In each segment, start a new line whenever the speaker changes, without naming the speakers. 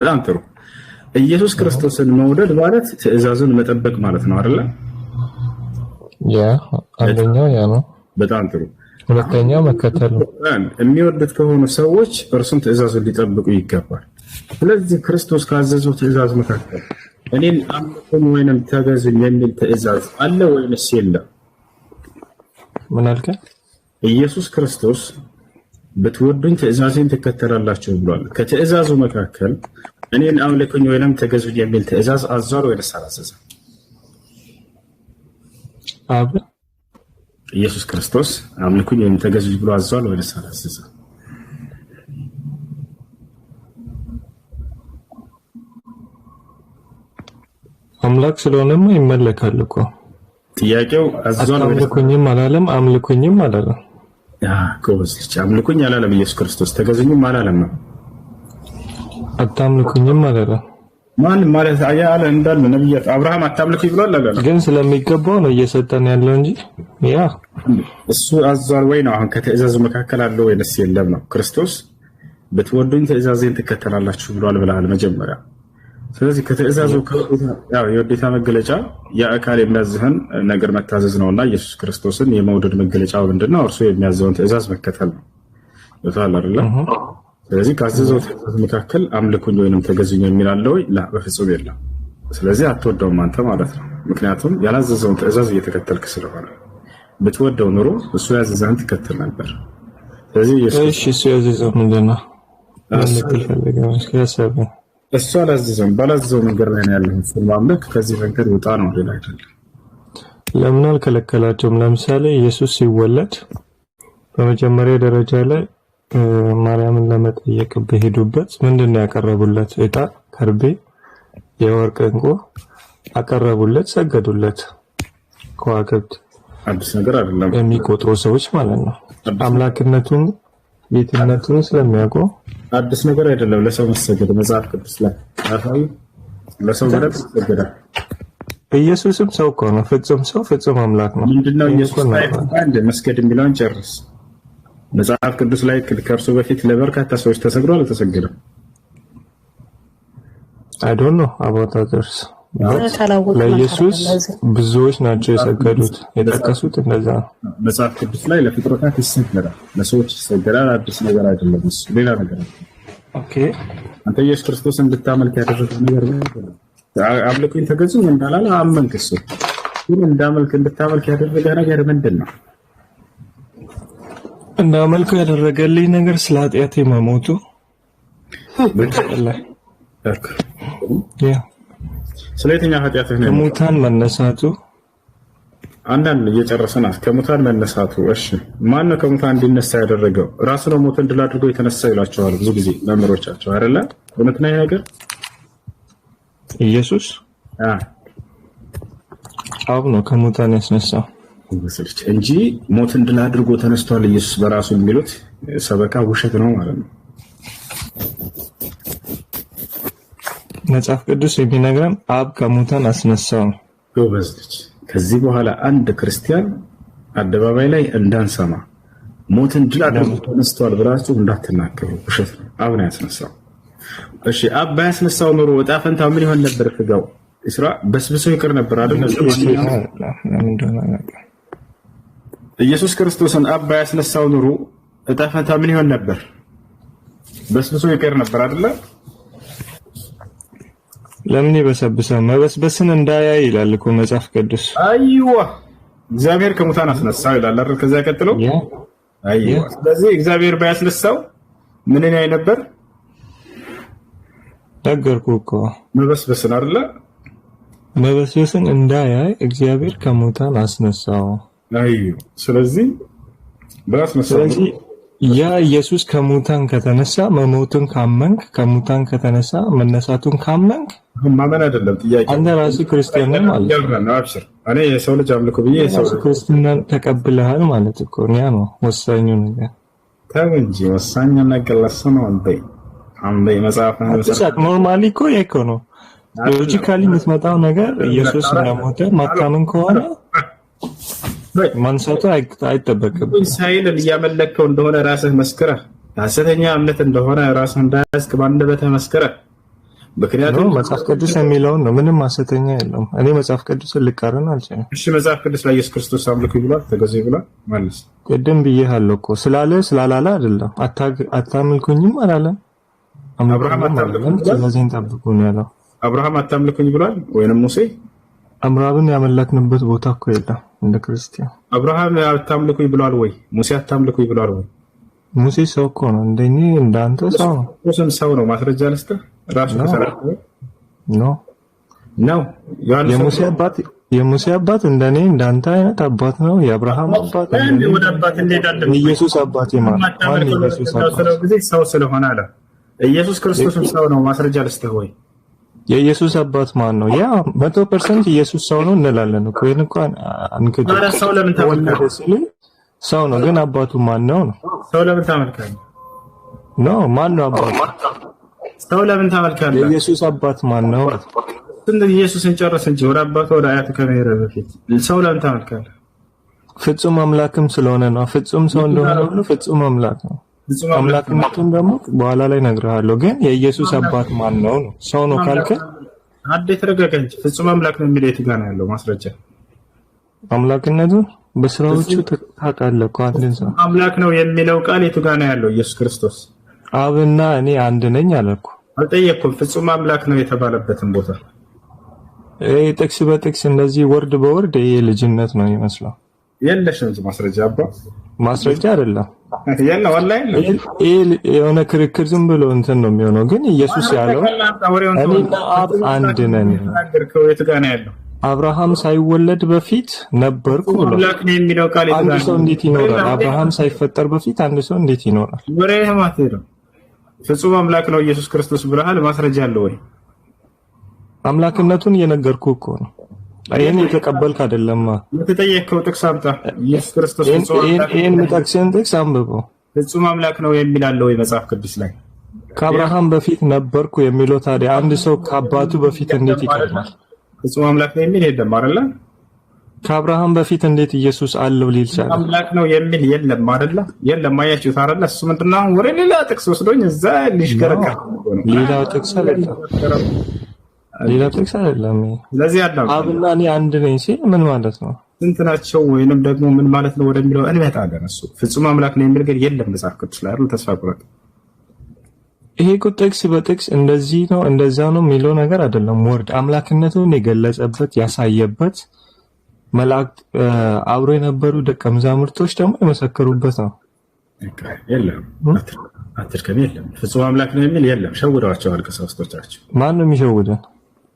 በጣም ጥሩ። ኢየሱስ ክርስቶስን መውደድ ማለት ትእዛዙን መጠበቅ ማለት ነው አይደል?
ያ አንደኛው ያ ነው።
በጣም ጥሩ።
ሁለተኛው መከተል ነው።
የሚወዱት ከሆኑ ሰዎች እርሱም ትእዛዙን ሊጠብቁ ይገባል። ስለዚህ ክርስቶስ ካዘዘው ትእዛዝ መካከል እኔን አምልኩኝ ወይንም ተገዙኝ የሚል ትእዛዝ አለ ወይንስ የለም?
ምን አልከ?
ኢየሱስ ክርስቶስ ብትወዱኝ ትእዛዜን ትከተላላችሁ ብሏል። ከትእዛዙ መካከል እኔን አምልኩኝ ወይንም ተገዙኝ የሚል ትእዛዝ አዟል ወይንስ አላዘዘም?
አብ
ኢየሱስ ክርስቶስ አምልኩኝ ወይንም ተገዙኝ ብሎ አዟል ወይንስ አላዘዘም?
አምላክ ስለሆነም ይመለካል እኮ።
ጥያቄው አዟል
አምልኩኝም አላለም፣ አምልኩኝም አላለም።
ጎበዝ። አምልኩኝ አላለም ኢየሱስ ክርስቶስ፣ ተገዙኝም አላለም ነው።
አታምልኩኝም አላለም።
ማን ማለት አያለ እንዳለ ነብያት አብርሃም አታምልኩኝ ብሏል አላለም።
ግን ስለሚገባው ነው እየሰጠን ያለው እንጂ ያ
እሱ አዟል ወይ ነው። አሁን ከትእዛዙ መካከል አለ ወይንስ የለም ነው። ክርስቶስ ብትወዱኝ ትእዛዜን ትከተላላችሁ ብሏል ብለሃል መጀመሪያ። ስለዚህ ከትእዛዙ ያው የውዴታ መገለጫ የአካል የሚያዝህን ነገር መታዘዝ ነውና ኢየሱስ ክርስቶስን የመውደድ መገለጫው ምንድነው? እርሱ የሚያዘውን ትእዛዝ መከተል ነው። ይታል አይደል? ስለዚህ ካዘዘው ትእዛዝ መካከል አምልኩኝ ወይንም ተገዙኝ የሚል አለ ወይ? በፍጹም የለም። ስለዚህ አትወደውም አንተ ማለት ነው። ምክንያቱም ያላዘዘውን ትእዛዝ እየተከተልክ ስለሆነ። ብትወደው ኑሮ እሱ ያዘዘህን ትከተል ነበር። ስለዚህ
እሱ ያዘዘው ምንድነው?
እሱ አላዘዘም። ባላዘዘው መንገድ ላይ ነው ያለው። እሱን ማምለክ ከዚህ መንገድ ውጣ ነው፣ ሌላ አይደለም።
ለምን አልከለከላቸውም? ለምሳሌ ኢየሱስ ሲወለድ በመጀመሪያ ደረጃ ላይ ማርያምን ለመጠየቅ በሄዱበት ምንድነው ያቀረቡለት? ዕጣን፣ ከርቤ፣ የወርቅ ዕንቁ አቀረቡለት፣ ሰገዱለት። ከዋክብት
አዲስ ነገር አይደለም
የሚቆጥሩ ሰዎች ማለት ነው። አምላክነቱን ጌትነቱን ስለሚያውቁ
አዲስ ነገር አይደለም። ለሰው መስገድ መጽሐፍ ቅዱስ ላይ አፋይ ለሰው ገለጥ ይሰገዳል።
ኢየሱስም ሰው እኮ ነው፣ ፍጹም ሰው ፍጹም አምላክ ነው።
ምንድነው ኢየሱስ ላይ አንድ መስገድ የሚለውን ጨርስ። መጽሐፍ ቅዱስ ላይ ከእርሱ በፊት ለበርካታ ሰዎች ተሰግዷል፣ አልተሰገደም?
አይ ዶንት ኖ አባውት አዘርስ። ለኢየሱስ ብዙዎች ናቸው የሰገዱት፣ የጠቀሱት እንደዛ ነው።
መጽሐፍ ቅዱስ ላይ ለፍጥረታት ይሰገዳል፣ ለሰዎች ይሰገዳል። አዲስ ነገር አይደለም፣ እሱ ሌላ ነገር ነው።
ኦኬ
አንተ ኢየሱስ ክርስቶስን እንድታመልክ ያደረገው ነገር ነው። አምልኩኝ ተገዙኝ እንዳላለ አመንክ። እሱ ግን እንድታመልክ ያደረገ ነገር ምንድን ነው?
እንዳመልኩ ያደረገልኝ ነገር ስለ ኃጢአቴ መሞቱ በቀላይ ያ
ስለ የትኛው ኃጢአትህ ነው?
ከሙታን መነሳቱ።
አንዳንድ እየጨረሰና ከሙታን መነሳቱ። እሺ ማን ነው ከሙታን እንዲነሳ ያደረገው? ራሱ ነው ሞትን ድል አድርጎ የተነሳ ይላቸዋል ብዙ ጊዜ መምህሮቻቸው አይደለ? እውነት ነው ይሄ ነገር?
ኢየሱስ አብ ነው ከሙታን ያስነሳው
እንጂ ሞትን ድል አድርጎ ተነስቷል ኢየሱስ በራሱ የሚሉት ሰበካ ውሸት ነው ማለት ነው።
መጽሐፍ ቅዱስ የሚነግረን አብ ከሙታን አስነሳው ነው።
ጎበዝ ልጅ። ከዚህ በኋላ አንድ ክርስቲያን አደባባይ ላይ እንዳንሰማ ሞትን ድል አድርጎ ተነስቷል ብላችሁ እንዳትናገሩ፣ ውሸት ነው። አብ ነው ያስነሳው። እሺ አብ ባያስነሳው ኖሮ ዕጣ ፈንታው ምን ይሆን ነበር? ፍጋው እስራ በስብሶ ይቀር ነበር አይደል? ኢየሱስ ክርስቶስን አብ ባያስነሳው ኖሮ ዕጣ ፈንታው ምን ይሆን ነበር? በስብሶ ይቀር ነበር አይደል?
ለምን ይበሰብሳል? መበስበስን እንዳያይ ይላል እኮ መጽሐፍ ቅዱስ።
አይዋ እግዚአብሔር ከሙታን አስነሳው ይላል አይደል? ከዛ ቀጥሎ አይዋ። ስለዚህ እግዚአብሔር ባያስነሳው ምን ያይ ነበር?
ነገርኩህ እኮ
መበስበስን አይደል?
መበስበስን እንዳያይ እግዚአብሔር ከሙታን አስነሳው።
አይዋ። ስለዚህ
ያ ኢየሱስ ከሙታን ከተነሳ መሞቱን ካመንክ፣ ከሙታን ከተነሳ መነሳቱን ካመንክ
ማመን አይደለም ጥያቄ።
አንተ ራስህ ክርስቲያን ነህ ማለት ነው።
አብሽር። እኔ የሰው ልጅ አምልኮ ብዬ የሰው
ክርስትናን ተቀብለሃል ማለት እኮ ነው ወሳኙ ነገር።
ተው እንጂ ወሳኙ ነገር ለሱ ነው። አንዴ መጽሐፍ ነው።
ኖርማሊ እኮ ይሄ ነው ሎጂካሊ የምትመጣው ነገር። ኢየሱስ እንደሞተ ማታመን ከሆነ ማንሳቱ አይጠበቅም።
ሳይልን እያመለከው እንደሆነ ራስህ መስክረህ ሐሰተኛ እምነት እንደሆነ ራስህ እንዳያስክ ባንደበትህ መስክረህ ምክንያቱም
መጽሐፍ ቅዱስ የሚለውን ነው፣ ምንም ሐሰተኛ የለውም። እኔ መጽሐፍ ቅዱስን ልቀርን አልችልም።
እሺ መጽሐፍ ቅዱስ ላይ ኢየሱስ ክርስቶስ አምልኩ ይብሏል፣ ተገዙ ይብሏል ማለት
ቅድም ብዬሃለሁ እኮ ስላላለ አይደለም። አታምልኩኝም አላለም።
አብርሃም አታምልኩኝ
ስለዚህ እንጠብቁ ነው ያለው።
አብርሃም አታምልኩኝ ብሏል ወይንም ሙሴ?
አብርሃምን ያመለክንበት ቦታ እኮ የለም እንደ ክርስቲያን።
አብርሃም አታምልኩኝ ብሏል ወይ? ሙሴ አታምልኩኝ ብሏል ወይ?
ሙሴ ሰው እኮ ነው እንደኔ እንዳንተ ሰው ነው።
ሙሴም ሰው ነው። ማስረጃ ልስጥህ። ራሱ ተሰራው ነው
የሙሴ አባት እንደኔ እንዳንተ አይነት አባት ነው። የአብርሃም አባት
ወደ አባት እንሄዳለን።
ኢየሱስ አባት ማን ኢየሱስ አባት
ሰው ስለሆነ አለ። ኢየሱስ ክርስቶስም ሰው ነው። ማስረጃ ልስጥህ ወይ?
የኢየሱስ አባት ማን ነው? ያ 100% ኢየሱስ ሰው ነው እንላለን እኮ። ይሄን እንኳን አንከዱ።
ሰው ለምን ታመልካለህ?
ሰው ነው ግን አባቱ ማን ነው?
ሰው ለምን ታመልካለህ?
ማን ነው አባቱ?
ሰው ለምን ታመልካለህ?
የኢየሱስ አባት ማን ነው?
ኢየሱስን ጨርስ እንጂ ወደ አባቱ ወደ አያቱ ከመሄድ በፊት ሰው ለምን ታመልካለህ?
ፍጹም አምላክም ስለሆነ ነው። ፍጹም ሰው እንደሆነ ሁሉ ፍጹም አምላክ ነው። አምላክነቱን ደግሞ በኋላ ላይ እነግርሃለሁ። ግን የኢየሱስ አባት ማን ነው? ሰው ነው ካልከ
አዴ ተረጋጋ እንጂ ፍጹም አምላክ ነው የሚለው የት ጋር ነው ያለው ማስረጃ?
አምላክነቱን በስራዎቹ ታውቃለህ እኮ። አንድን ሰው
አምላክ ነው የሚለው ቃል የት ጋር ነው ያለው? ኢየሱስ ክርስቶስ
አብና እኔ አንድ ነኝ አለኩ።
አልጠየቅኩም። ፍጹም አምላክ ነው የተባለበትን ቦታ
ጥቅስ በጥቅስ እንደዚህ ወርድ በወርድ ይሄ ልጅነት ነው ይመስላል።
የለሽም ማስረጃ አባ
ማስረጃ አይደለም
ያለ ወላሂ
የሆነ ክርክር ዝም ብሎ እንትን ነው የሚሆነው። ግን ኢየሱስ ያለው እኔና አብ አንድ ነን። አብርሃም ሳይወለድ በፊት ነበርኩ ብሎ አንድ ሰው እንዴት ይኖራል? አብርሃም ሳይፈጠር በፊት አንድ ሰው እንዴት ይኖራል?
ፍጹም አምላክ ነው ኢየሱስ ክርስቶስ ብለሃል። ማስረጃ አለው ወይ?
አምላክነቱን እየነገርኩ እኮ ነው። ይሄን የተቀበልክ አይደለም።
የተጠየቀው ጥቅስ አምጣ። ኢየሱስ ክርስቶስ
ይሄን የምጠቅስህን ጥቅስ አንብበው።
ፍጹም አምላክ ነው የሚል አለ ወይ መጽሐፍ ቅዱስ ላይ?
ከአብርሃም በፊት ነበርኩ የሚለው ታዲያ አንድ ሰው ከአባቱ በፊት እንዴት ይቀርባል?
ፍጹም አምላክ ነው የሚል የለም አይደለ?
ከአብርሃም በፊት እንዴት ኢየሱስ አለው ሊል ይችላል?
አምላክ ነው የሚል የለም አይደለ? የለም። አያችሁት አይደለ? እሱ ምንድነው ወሬ ሌላ ጥቅስ ወስዶኝ እዛ ሊሽከረከ ነው።
ሌላ ጥቅስ አይደለም። ሌላ ጥቅስ አይደለም።
ስለዚህ አዳም
አብና እኔ አንድ ነኝ ሲል ምን ማለት ነው?
ስንት ናቸው ወይንም ደግሞ ምን ማለት ነው ወደሚለው እንመጣለን። እሱ ፍጹም አምላክ ነው የሚል ግን የለም መጽሐፍ ቅዱስ ላይ አይደል? ተስፋ ቁረጥ።
ይሄ ጥቅስ በጥቅስ እንደዚህ ነው እንደዛ ነው የሚለው ነገር አይደለም። ወርድ አምላክነቱን የገለጸበት ያሳየበት መላእክት አብሮ የነበሩ ደቀ መዛሙርቶች ደግሞ የመሰከሩበት ነው።
የለም አትርከም። የለም ፍጹም አምላክ ነው የሚል የለም። ሸውደዋቸዋል ቀሳውስቶቻቸው።
ማን ነው የሚሸውደን?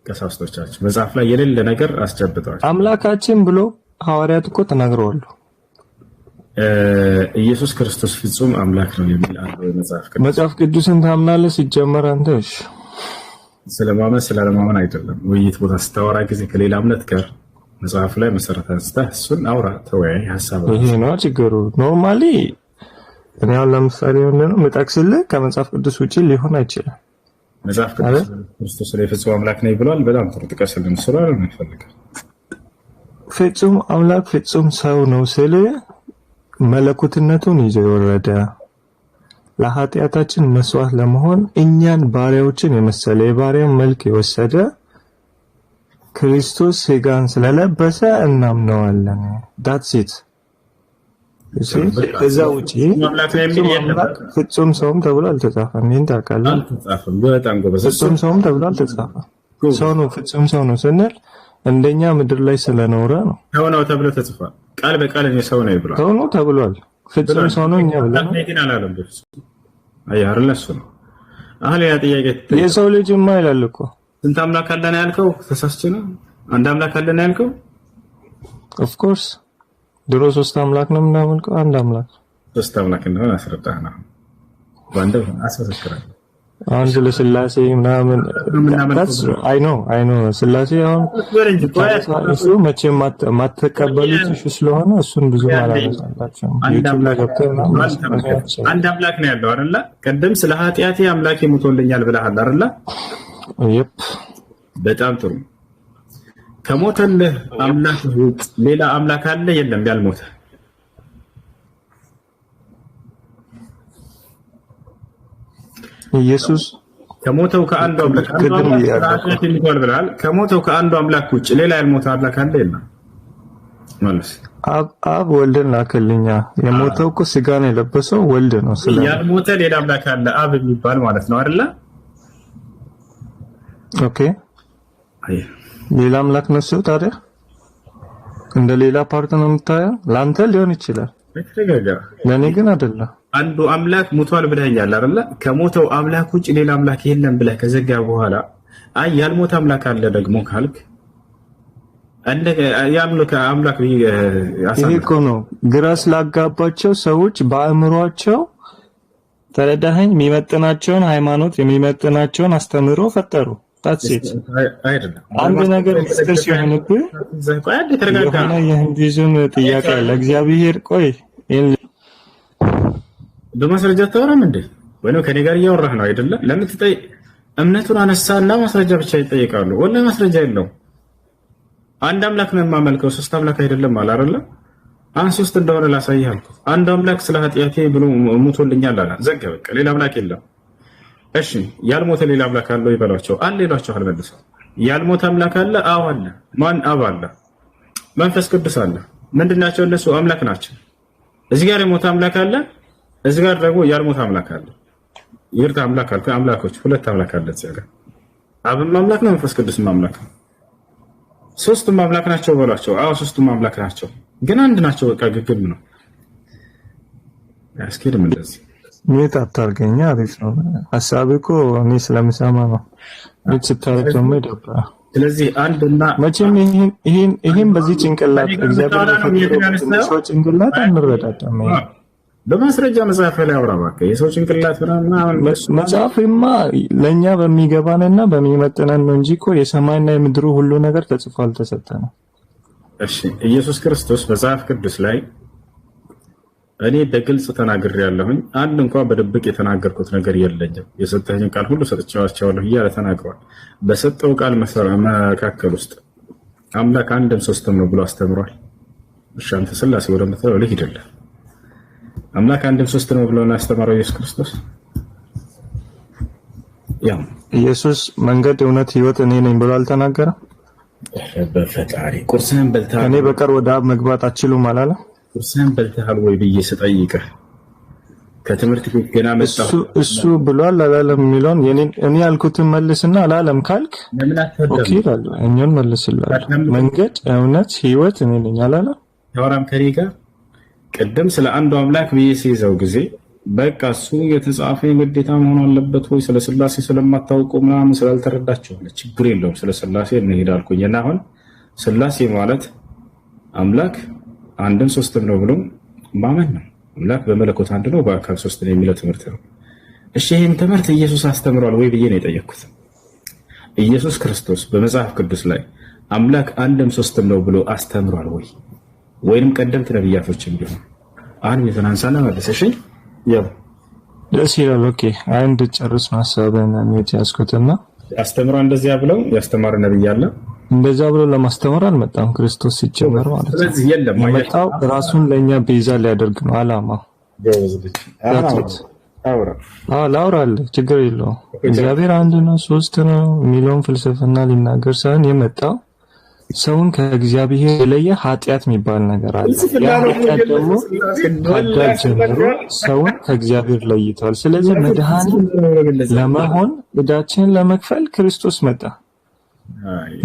ቀሳውስቶቻቸው መጽሐፍ ላይ የሌለ ነገር አስጨብጠዋል።
አምላካችን ብሎ ሐዋርያት እኮ ተናግረዋል።
ኢየሱስ ክርስቶስ ፍጹም አምላክ ነው የሚል አለው
መጽሐፍ ቅዱስን ታምናለህ? ሲጀመር አንተ እሺ፣
ስለማመን ስለማመን አይደለም። ውይይት ቦታ ስታወራ ጊዜ ከሌላ እምነት ጋር መጽሐፍ ላይ መሰረት አንስተህ እሱን አውራ፣ ተወያይ፣ ሐሳብ
ይሄ ነው ችግሩ። ኖርማሊ እኔ አሁን ለምሳሌ ምንድነው የምጠቅስልህ ከመጽሐፍ ቅዱስ ውጪ ሊሆን አይችልም።
መጽሐፍ ቅዱስ ክርስቶስ ፍጹም አምላክ ነው ብሏል። በጣም ጥሩ ጥቀስልን። ስለሆነ ምን ይፈልጋል?
ፍጹም አምላክ ፍጹም ሰው ነው ስል መለኮትነቱን ይዞ የወረደ ለኃጢአታችን መስዋዕት ለመሆን እኛን ባሪያዎችን የመሰለ የባሪያን መልክ የወሰደ ክርስቶስ ሥጋን ስለለበሰ እናምነዋለን። ዳትስ ኢት። እዛ ውጪ ፍጹም ሰውም ተብሎ አልተጻፈም። ይሄን ታውቃለህ? ፍጹም ሰውም ተብሎ አልተጻፈም። ሰው ነው ፍጹም ሰው ነው ስንል እንደኛ ምድር ላይ ስለኖረ ነው።
ሰው ነው ተብሎ ተጽፏል። ቃል በቃል ሰው ነው ይብሏል።
ሰው ነው ተብሏል። ፍጹም ሰው ነው እኛ ብለን
ግን አላለም። አይ አይደል? እሱ ነው። አሁን ያ ጥያቄ
የሰው ልጅማ ይላል እኮ
ስንት አምላክ አለ ነው ያልከው? ተሳስቼ ነው? አንድ አምላክ አለ ነው ያልከው?
ኦፍ ኮርስ ድሮ ሶስት አምላክ ነው የምናመልከው። አንድ አምላክ
ሶስት አምላክ እንደሆነ አስረዳህና ባንደ አስመሰክራለሁ።
አንድ ለስላሴ ምናምን አይ ኖ ስላሴ አሁን እሱ መቼም ማተቀበሉት እሱ ስለሆነ እሱን ብዙ አላነሳላችሁ። ዩቲዩብ ላይ ገብተን
አንድ አምላክ ነው ያለው አይደለ? ቀደም ስለ ኃጢአቴ አምላኬ ሞቶልኛል ብለሃል አይደለ?
ይፕ
በጣም ጥሩ። ከሞተልህ አምላክ ውጭ ሌላ አምላክ አለ? የለም ያልሞተ።
ኢየሱስ
ከሞተው ከአንዱ አምላክ ይሞታል ብለሃል። ከሞተው ከአንዱ አምላክ ውጭ ሌላ ያልሞተ አምላክ አለ የለም? ማለት
አብ ወልድን ላከልኛ። የሞተው እኮ ስጋን የለበሰው ወልድ ነው።
ያልሞተ ሌላ አምላክ አለ አብ የሚባል ማለት ነው አይደለ?
ኦኬ ሌላ አምላክ ነው እሱ። ታዲያ እንደ ሌላ ፓርት ነው የምታየው? ላንተ ሊሆን ይችላል፣ ለኔ ግን አይደለም።
አንዱ አምላክ ሙቷል ብለኸኛል አይደለ? ከሞተው አምላክ ውጭ ሌላ አምላክ የለም ብለህ ከዘጋ በኋላ አይ ያልሞተ አምላክ አለ ደግሞ ካልክ አምላክ
ይሄ እኮ ነው ግራ ስላጋባቸው ሰዎች በአእምሯቸው ተረዳኸኝ፣ የሚመጥናቸውን ሃይማኖት የሚመጥናቸውን አስተምሮ ፈጠሩ። ታጽት አንድ ነገር ምስጢር ሲሆንብህ የሆነ የሂንዱይዝም ጥያቄ ለእግዚአብሔር ቆይ
በማስረጃ አታወራም እንዴ? ወይንም ከኔ ጋር እያወራህ ነው አይደለ? ለምን ትጠይቅ? እምነቱን አነሳና ማስረጃ ብቻ ይጠይቃሉ። ወላሂ ማስረጃ የለው። አንድ አምላክ ነው የማመልከው ሶስት አምላክ አይደለም አለ አይደለ? አሁን ሶስት እንደሆነ ላሳይህ አልኩ። አንድ አምላክ ስለ ኃጢአቴ ብሎ ሞቶልኛል አለ። ዘጋ በቃ። ሌላ አምላክ የለም። እሺ ያልሞተ ሌላ አምላክ አለው ይበሏቸው። አለ ይሏቸዋል መልሰው። ያልሞተ አምላክ አለ? አዎ አለ። ማን? አብ አለ፣ መንፈስ ቅዱስ አለ። ምንድናቸው እነሱ? አምላክ ናቸው። እዚህ ጋር የሞተ አምላክ አለ፣ እዚህ ጋር ደግሞ ያልሞተ አምላክ አለ። ይርታ አምላክ አልኩ። አምላኮች ሁለት አምላክ አለ እዚህ ጋር። አብም አምላክ ነው፣ መንፈስ ቅዱስም አምላክ ነው። ሶስቱም አምላክ ናቸው በሏቸው። አዎ ሶስቱም አምላክ ናቸው፣ ግን አንድ ናቸው። በቃ ግግም ነው። ያስኬድም እንደዚህ
ሜት አታርገኛ። አሪፍ ነው ሐሳብህ እኮ እኔ ስለምሰማ ነው። ሜት ስታረግ ደግሞ ይደብራል።
ስለዚህ አንድና
መቼም ይሄን በዚህ ጭንቅላት እግዚአብሔር በፈጠረው ጭንቅላት አንረዳዳም።
በማስረጃ መጽሐፍ ላይ አውራ እባክህ። የሰው ጭንቅላት ምናምን
መጽሐፍማ ለኛ በሚገባንና በሚመጥነን ነው እንጂ እኮ የሰማይና የምድሩ ሁሉ ነገር ተጽፎ አልተሰጠንም።
እሺ ኢየሱስ ክርስቶስ መጽሐፍ ቅዱስ ላይ እኔ በግልጽ ተናግሬያለሁኝ፣ አንድ እንኳን በድብቅ የተናገርኩት ነገር የለኝም፣ የሰጠኸኝ ቃል ሁሉ ሰጥቼዋለሁ እያለ ተናግሯል። በሰጠው ቃል መካከል ውስጥ አምላክ አንድም ሶስትም ነው ብሎ አስተምሯል። እሺ አንተ ስላሴ ወደምትለው ልሂድልህ። አምላክ አንድም ሶስት ነው ብሎ ያስተማረው ኢየሱስ ክርስቶስ ያው
ኢየሱስ መንገድ፣ እውነት፣ ህይወት እኔ ነኝ ብሎ አልተናገረም?
በፈጣሪ ቁርስህን በልተሃል፣
እኔ በቀር ወደ አብ መግባት አትችሉም አላለም?
ቁርስህን በልተሃል ወይ ብዬ ስጠይቅህ ከትምህርት ቤት ገና መጣሁ
እሱ ብሏል አላለም የሚለውን እኔ ያልኩትን መልስና አላለም ካልክ ኦኬ ይላል። እኛን መልስልሃል። መንገድ፣ እውነት፣ ህይወት እኔ ነኝ አላለም?
ያወራም ከኔ ጋር ቅድም ስለ አንዱ አምላክ ብዬ ሲይዘው ጊዜ በቃ እሱ የተጻፈ ግዴታ መሆን አለበት ወይ ስለ ስላሴ ስለማታውቁ ምናምን ስላልተረዳችሁ ችግር የለውም ስለ ስላሴ እንሄድ አልኩኝና አሁን ስላሴ ማለት አምላክ አንድም ሶስትም ነው ብሎ ማመን ነው። አምላክ በመለኮት አንድ ነው በአካል ሶስት ነው የሚለው ትምህርት ነው። እሺ ይሄን ትምህርት ኢየሱስ አስተምሯል ወይ ብዬ ነው የጠየቅኩት። ኢየሱስ ክርስቶስ በመጽሐፍ ቅዱስ ላይ አምላክ አንድም ሶስትም ነው ብሎ አስተምሯል ወይ? ወይንም ቀደምት ነብያቶችም ቢሆን አንድ የተናንሳና መልሰሽኝ ያው
ደስ ይላል። ኦኬ አንድ ጨርስ ማሰብን ነው ያስኩትና
አስተምሯ እንደዚያ ብለው ያስተማረ ነብይ አለ።
እንደዛ ብሎ ለማስተማር አልመጣም ክርስቶስ ሲጀመር ማለት ነው።
ስለዚህ የለም
መጣው ራሱን ለኛ ቤዛ ሊያደርግ ነው አላማው። ላውራል ችግር የለውም። እግዚአብሔር አንድ ነው ሶስት ነው የሚለውን ፍልስፍና ሊናገር ሳይሆን የመጣው ሰውን ከእግዚአብሔር የለየ ኃጢአት የሚባል ነገር አለ። ያ ኃጢአት ደግሞ ከአዳም ጀምሮ ሰውን ከእግዚአብሔር ለይቷል። ስለዚህ መድኃኒት ለመሆን ዕዳችንን ለመክፈል ክርስቶስ መጣ።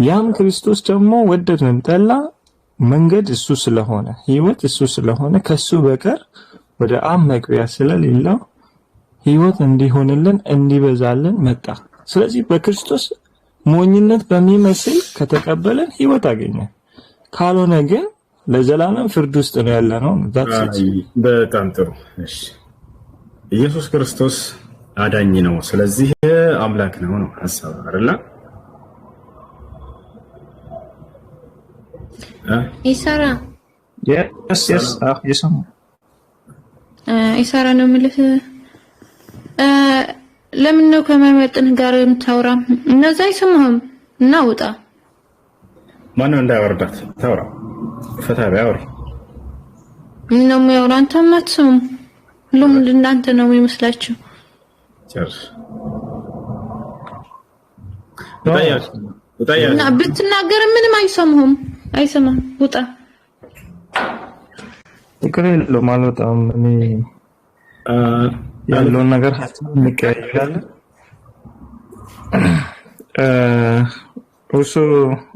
ያም ክርስቶስ ደግሞ ወደድንም ጠላ መንገድ እሱ ስለሆነ ህይወት እሱ ስለሆነ ከሱ በቀር ወደ አብ መግቢያ ስለሌለው ህይወት እንዲሆንልን እንዲበዛልን መጣ። ስለዚህ በክርስቶስ ሞኝነት በሚመስል ከተቀበለን ህይወት አገኘን፣ ካልሆነ ግን ለዘላለም ፍርድ ውስጥ ነው ያለነው።
በጣም ጥሩ። እሺ ኢየሱስ ክርስቶስ አዳኝ ነው፣ ስለዚህ አምላክ ነው ሐሳብ አይደለ?
ኢሳራ ኢሳራ ነው የምልህ። ለምን ነው ከማይመጥንህ ጋር የምታወራ? እነዛ አይሰማህም እና ውጣ።
ማነው እንዳያወርዳት ታወራ? ፈታ ቢያወራ
ምን ነው የሚያወራ? አንተም አትሰማም። ሁሉም እንዳንተ ነው የሚመስላችሁ።
ጨርስ
እና ብትናገር ምንም አይሰማም ውጣ
ችግር የለውም አልወጣም እኔ ያለውን ነገር ሀሳብ እንቀያየራለን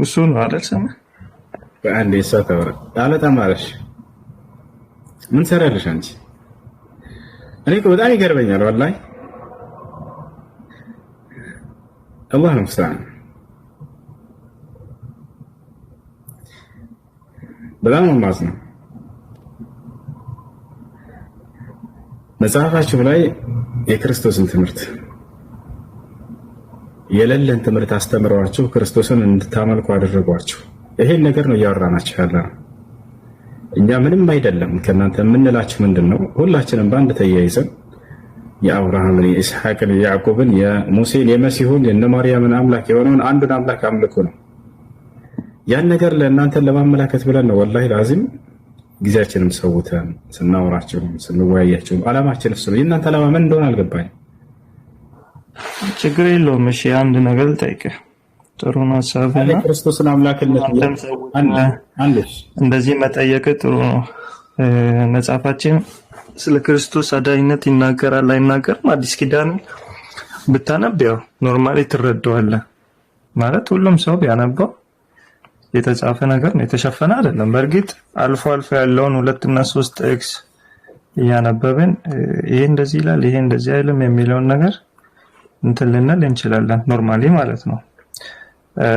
እሱ ነው አይደል ሰማ
በአንዴ ሰተወረ አለታማረሽ ምን ሰራለሽ አንቺ እኔ እኮ በጣም ይገርመኛል ወላሂ አላህ ሙስተዓን በጣም ማዝነው መጽሐፋችሁ ላይ የክርስቶስን ትምህርት የሌለን ትምህርት አስተምረዋችሁ ክርስቶስን እንድታመልኩ አደረጓችሁ። ይሄን ነገር ነው እያወራናችሁ ያለነው። እኛ ምንም አይደለም ከናንተ የምንላችሁ ምንድነው? ሁላችንም በአንድ ተያይዘን የአብርሃምን፣ የኢስሐቅን፣ የያዕቆብን፣ የሙሴን፣ የመሲሁን፣ የነ ማርያምን አምላክ የሆነውን አንዱን አምላክ አምልኩ ነው። ያን ነገር ለእናንተ ለማመላከት ብለን ነው ወላሂ ላዚም ጊዜያችንም ሰውተን ስናወራቸው ስንወያያቸው ዓላማችን እሱ ነው። የእናንተ ዓላማ ምን እንደሆነ አልገባኝም።
ችግር የለውም። እሺ አንድ ነገር ልጠይቅህ። ጥሩ ነው ሀሳብና
ክርስቶስን አምላክነት
እንደዚህ መጠየቅ ጥሩ ነው። መጽሐፋችን ስለ ክርስቶስ አዳኝነት ይናገራል አይናገርም? አዲስ ኪዳን ብታነብ ያው ኖርማሊ ትረዳዋለህ። ማለት ሁሉም ሰው ቢያነባው የተጻፈ ነገር ነው፣ የተሸፈነ አይደለም። በእርግጥ አልፎ አልፎ ያለውን 2 እና 3 ጥቅስ እያነበብን ይሄ እንደዚህ ይላል ይሄ እንደዚህ አይልም የሚለውን ነገር እንትን ልንል እንችላለን ኖርማሊ ማለት ነው።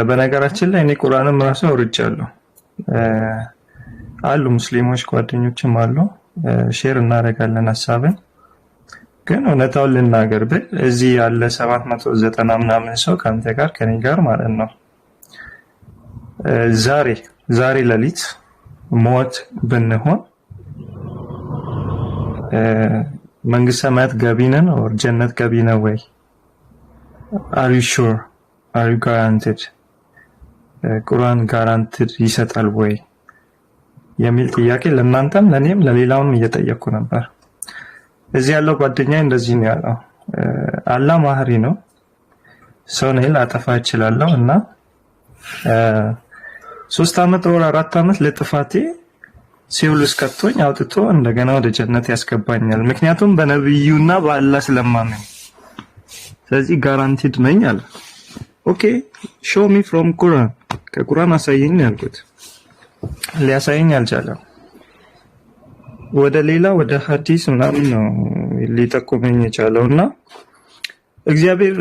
በነገራችን ላይ እኔ ቁርአንም ራሱ አውርጃለሁ። አሉ ሙስሊሞች ጓደኞችም አሉ፣ ሼር እናደርጋለን ሀሳብን። ግን እውነታውን ልናገር ብል እዚህ ያለ 790 ምናምን ሰው ከአንተ ጋር ከኔ ጋር ማለት ነው ዛሬ ሌሊት ሞት ብንሆን መንግስተ ሰማያት ገቢ ነን ኦር ጀነት ገቢ ነው ወይ? Are you sure? Are you guaranteed? ቁርአን ጋራንቲድ ይሰጣል ወይ የሚል ጥያቄ ለእናንተም ለኔም ለሌላውም እየጠየቅኩ ነበር። እዚህ ያለው ጓደኛዬ እንደዚህ ነው ያለው። አላህ ማህሪ ነው፣ ሰው ነኝ ላጠፋ እችላለሁ እና 3 አመት ወር 4 አመት ለጥፋቴ ሲውል እስከቶኝ አውጥቶ እንደገና ወደ ጀነት ያስገባኛል። ምክንያቱም በነብዩና በአላህ ስለማመን። ስለዚህ ጋራንቲድ ነኝ አለ። ኦኬ show me from Quran። ከቁርአን አሳየኝ ያልኩት ሊያሳየኝ አልቻለም። ወደ ሌላ ወደ ሐዲስ ምናምን ነው ሊጠቁመኝ የቻለውና እግዚአብሔር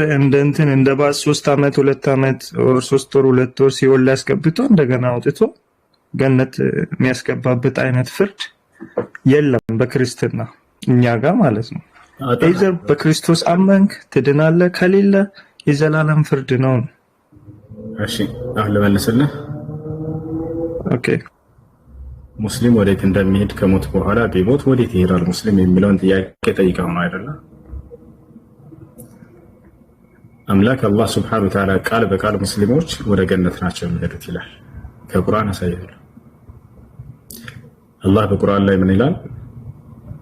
እንደ ባስ 3 አመት 2 አመት or 3 ወር 2 ወር ሲኦል ላይ አስገብቶ እንደገና አውጥቶ ገነት የሚያስገባበት አይነት ፍርድ የለም በክርስትና እኛ ጋር ማለት ነው። either በክርስቶስ አመንክ ትድናለህ፣ ከሌለ የዘላለም ፍርድ ነው።
እሺ አሁን ለመለስልህ።
ኦኬ
ሙስሊም ወዴት እንደሚሄድ ከሞት በኋላ ቢሞት ወዴት ይሄዳል ሙስሊም የሚለውን ጥያቄ ጠይቀው ነው አይደለ? አምላክ አላህ Subhanahu Wa Ta'ala ቃል በቃል ሙስሊሞች ወደ ገነት ናቸው የሚሄዱት ይላል። ከቁርአን አሳይቷል። አላህ በቁርአን ላይ ምን ይላል?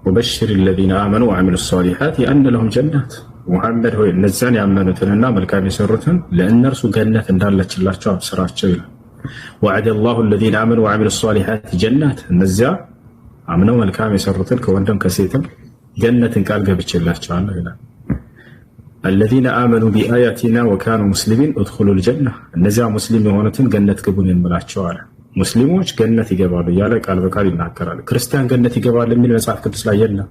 وبشر الذين آمنوا وعملوا الصالحات أن لهم جنات። ሙሐመድ ሆይ እነዚያን ያመኑትንና መልካም የሰሩትን ለእነርሱ ገነት እንዳለችላቸው አብስራቸው ይላል። وعد الله الذين آمنوا وعملوا الصالحات جنات። እነዚያ አምነው መልካም የሰሩትን ከወንድም ከሴትም ገነትን ቃል ገብቼላቸዋለሁ ይላል። الذين آمنوا بآياتنا وكانوا مسلمين ادخلوا الجنة። እነዚያ ሙስሊም የሆኑትን ገነት ግቡን እንብላቸው አለ። ሙስሊሞች ገነት ይገባሉ እያለ ቃል በቃል ይናገራል። ክርስቲያን ገነት ይገባል የሚል መጽሐፍ ቅዱስ ላይ የለም።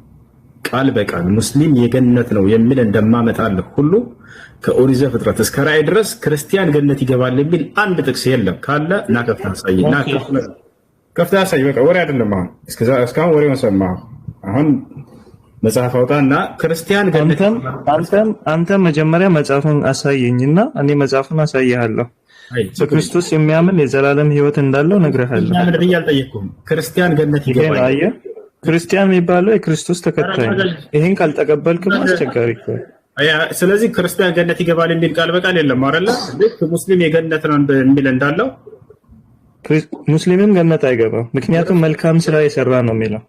ቃል በቃል ሙስሊም የገነት ነው የሚል እንደማመጣልህ ሁሉ ከኦሪት ዘፍጥረት እስከ ራእይ ድረስ ክርስቲያን ገነት ይገባል የሚል አንድ ጥቅስ የለም። ካለ እና ከፍታ አሳይና ከፍታ አሳይ። በቃ ወሬ አይደለም። አሁን እስካሁን ወሬውን ሰማህ። አሁን መጽሐፍ አውጣና ክርስቲያን ገነት
አንተ መጀመሪያ መጽሐፉን አሳየኝና እኔ መጽሐፉን አሳይሃለሁ። በክርስቶስ የሚያምን የዘላለም ሕይወት እንዳለው ነግሬሃለሁ።
ምን ብዬ አልጠየቅኩም። ክርስቲያን ገነት ይገባል።
ክርስቲያን የሚባለው የክርስቶስ ተከታይ ነው። ይሄን ካልተቀበልክም አስቸጋሪ ነው።
ስለዚህ ክርስቲያን ገነት ይገባል የሚል ቃል በቃል የለም አይደለ? ልክ ሙስሊም የገነት ነው የሚል እንዳለው
ሙስሊምም ገነት አይገባም። ምክንያቱም መልካም ስራ የሰራ ነው የሚለው።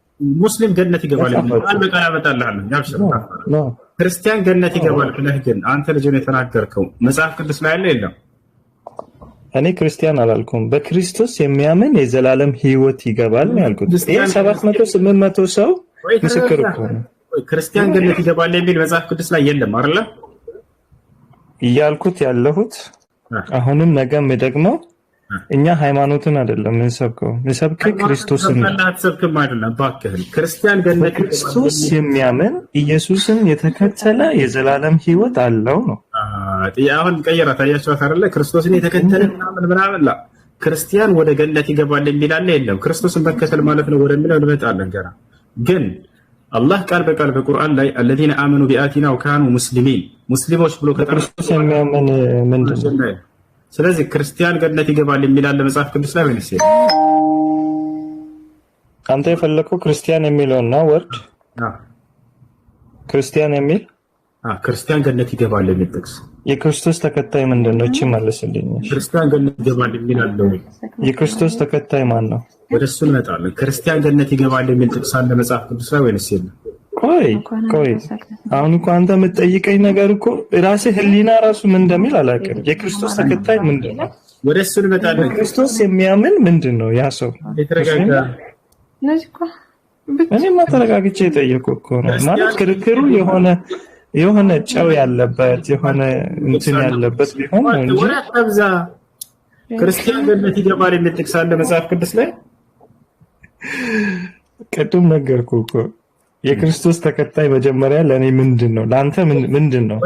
ሙስሊም ገነት ይገባል የሚል ቃል በቃል አመጣልሃለሁ። ክርስቲያን ገነት ይገባል ብለህ ግን አንተ ልጅ ነው የተናገርከው። መጽሐፍ ቅዱስ ላይ አለ የለም?
እኔ ክርስቲያን አላልኩም። በክርስቶስ የሚያምን የዘላለም ሕይወት ይገባል ነው ያልኩት። ይሄ 700 800 ሰው ምስክር እኮ ነው።
ክርስቲያን ገነት ይገባል የሚል መጽሐፍ ቅዱስ ላይ የለም አይደለ?
እያልኩት ያለሁት አሁንም ነገም ደግሞ እኛ ሃይማኖትን አይደለም እንሰብከው፣ እንሰብከው ክርስቶስን ነው።
አትሰብክም አይደለም ባክህ። ክርስቲያን ገነት
በክርስቶስ የሚያምን ኢየሱስን የተከተለ የዘላለም ሕይወት አለው ነው።
አሁን ቀየራ ታያችኋት አይደለ? ክርስቶስን የተከተለ ምናምን ክርስቲያን ወደ ገነት ይገባል የሚል አለ የለም? ክርስቶስን መከተል ማለት ነው ወደሚለው እንመጣለን ገና። ግን አላህ ቃል በቃል በቁርአን ላይ الذين آمنوا بآياتنا وكانوا مسلمين ሙስሊሞች ብሎ
ክርስቶስ የሚያምን ምንድን ነው?
ስለዚህ ክርስቲያን ገነት ይገባል የሚል አለ መጽሐፍ ቅዱስ ላይ ወይስ የለም?
አንተ የፈለከው ክርስቲያን የሚለውና ወርድ ክርስቲያን የሚል
ክርስቲያን ገነት ይገባል የሚል ጥቅስ
የክርስቶስ ተከታይ ምንድን ነው? እቺ መልስልኝ።
ክርስቲያን ገነት ይገባል የሚል አለ ወይ?
የክርስቶስ ተከታይ ማን ነው?
ወደሱ እንመጣለን። ክርስቲያን ገነት ይገባል የሚል ጥቅስ አለ መጽሐፍ ቅዱስ ላይ ወይስ የለም?
ቆይ አሁን እኮ አንተ የምትጠይቀኝ ነገር እኮ ራስህ ህሊና ራሱ ምን እንደሚል አላውቅም። የክርስቶስ ተከታይ ምንድን ነው?
ወደሱ እንመጣለን።
ክርስቶስ የሚያምን ምንድን ነው? ያ ሰው እኔማ ተረጋግቼ የጠየኩህ እኮ ነው። ማለት ክርክሩ የሆነ ጨው ያለበት የሆነ እንትን ያለበት ቢሆን ነው እንጂ
ክርስቲያን ገነት ይገባል የሚል ጥቅስ አለ መጽሐፍ ቅዱስ ላይ።
ቅድም ነገርኩህ እኮ የክርስቶስ ተከታይ መጀመሪያ ለኔ ምንድነው? ላንተ ምንድነው?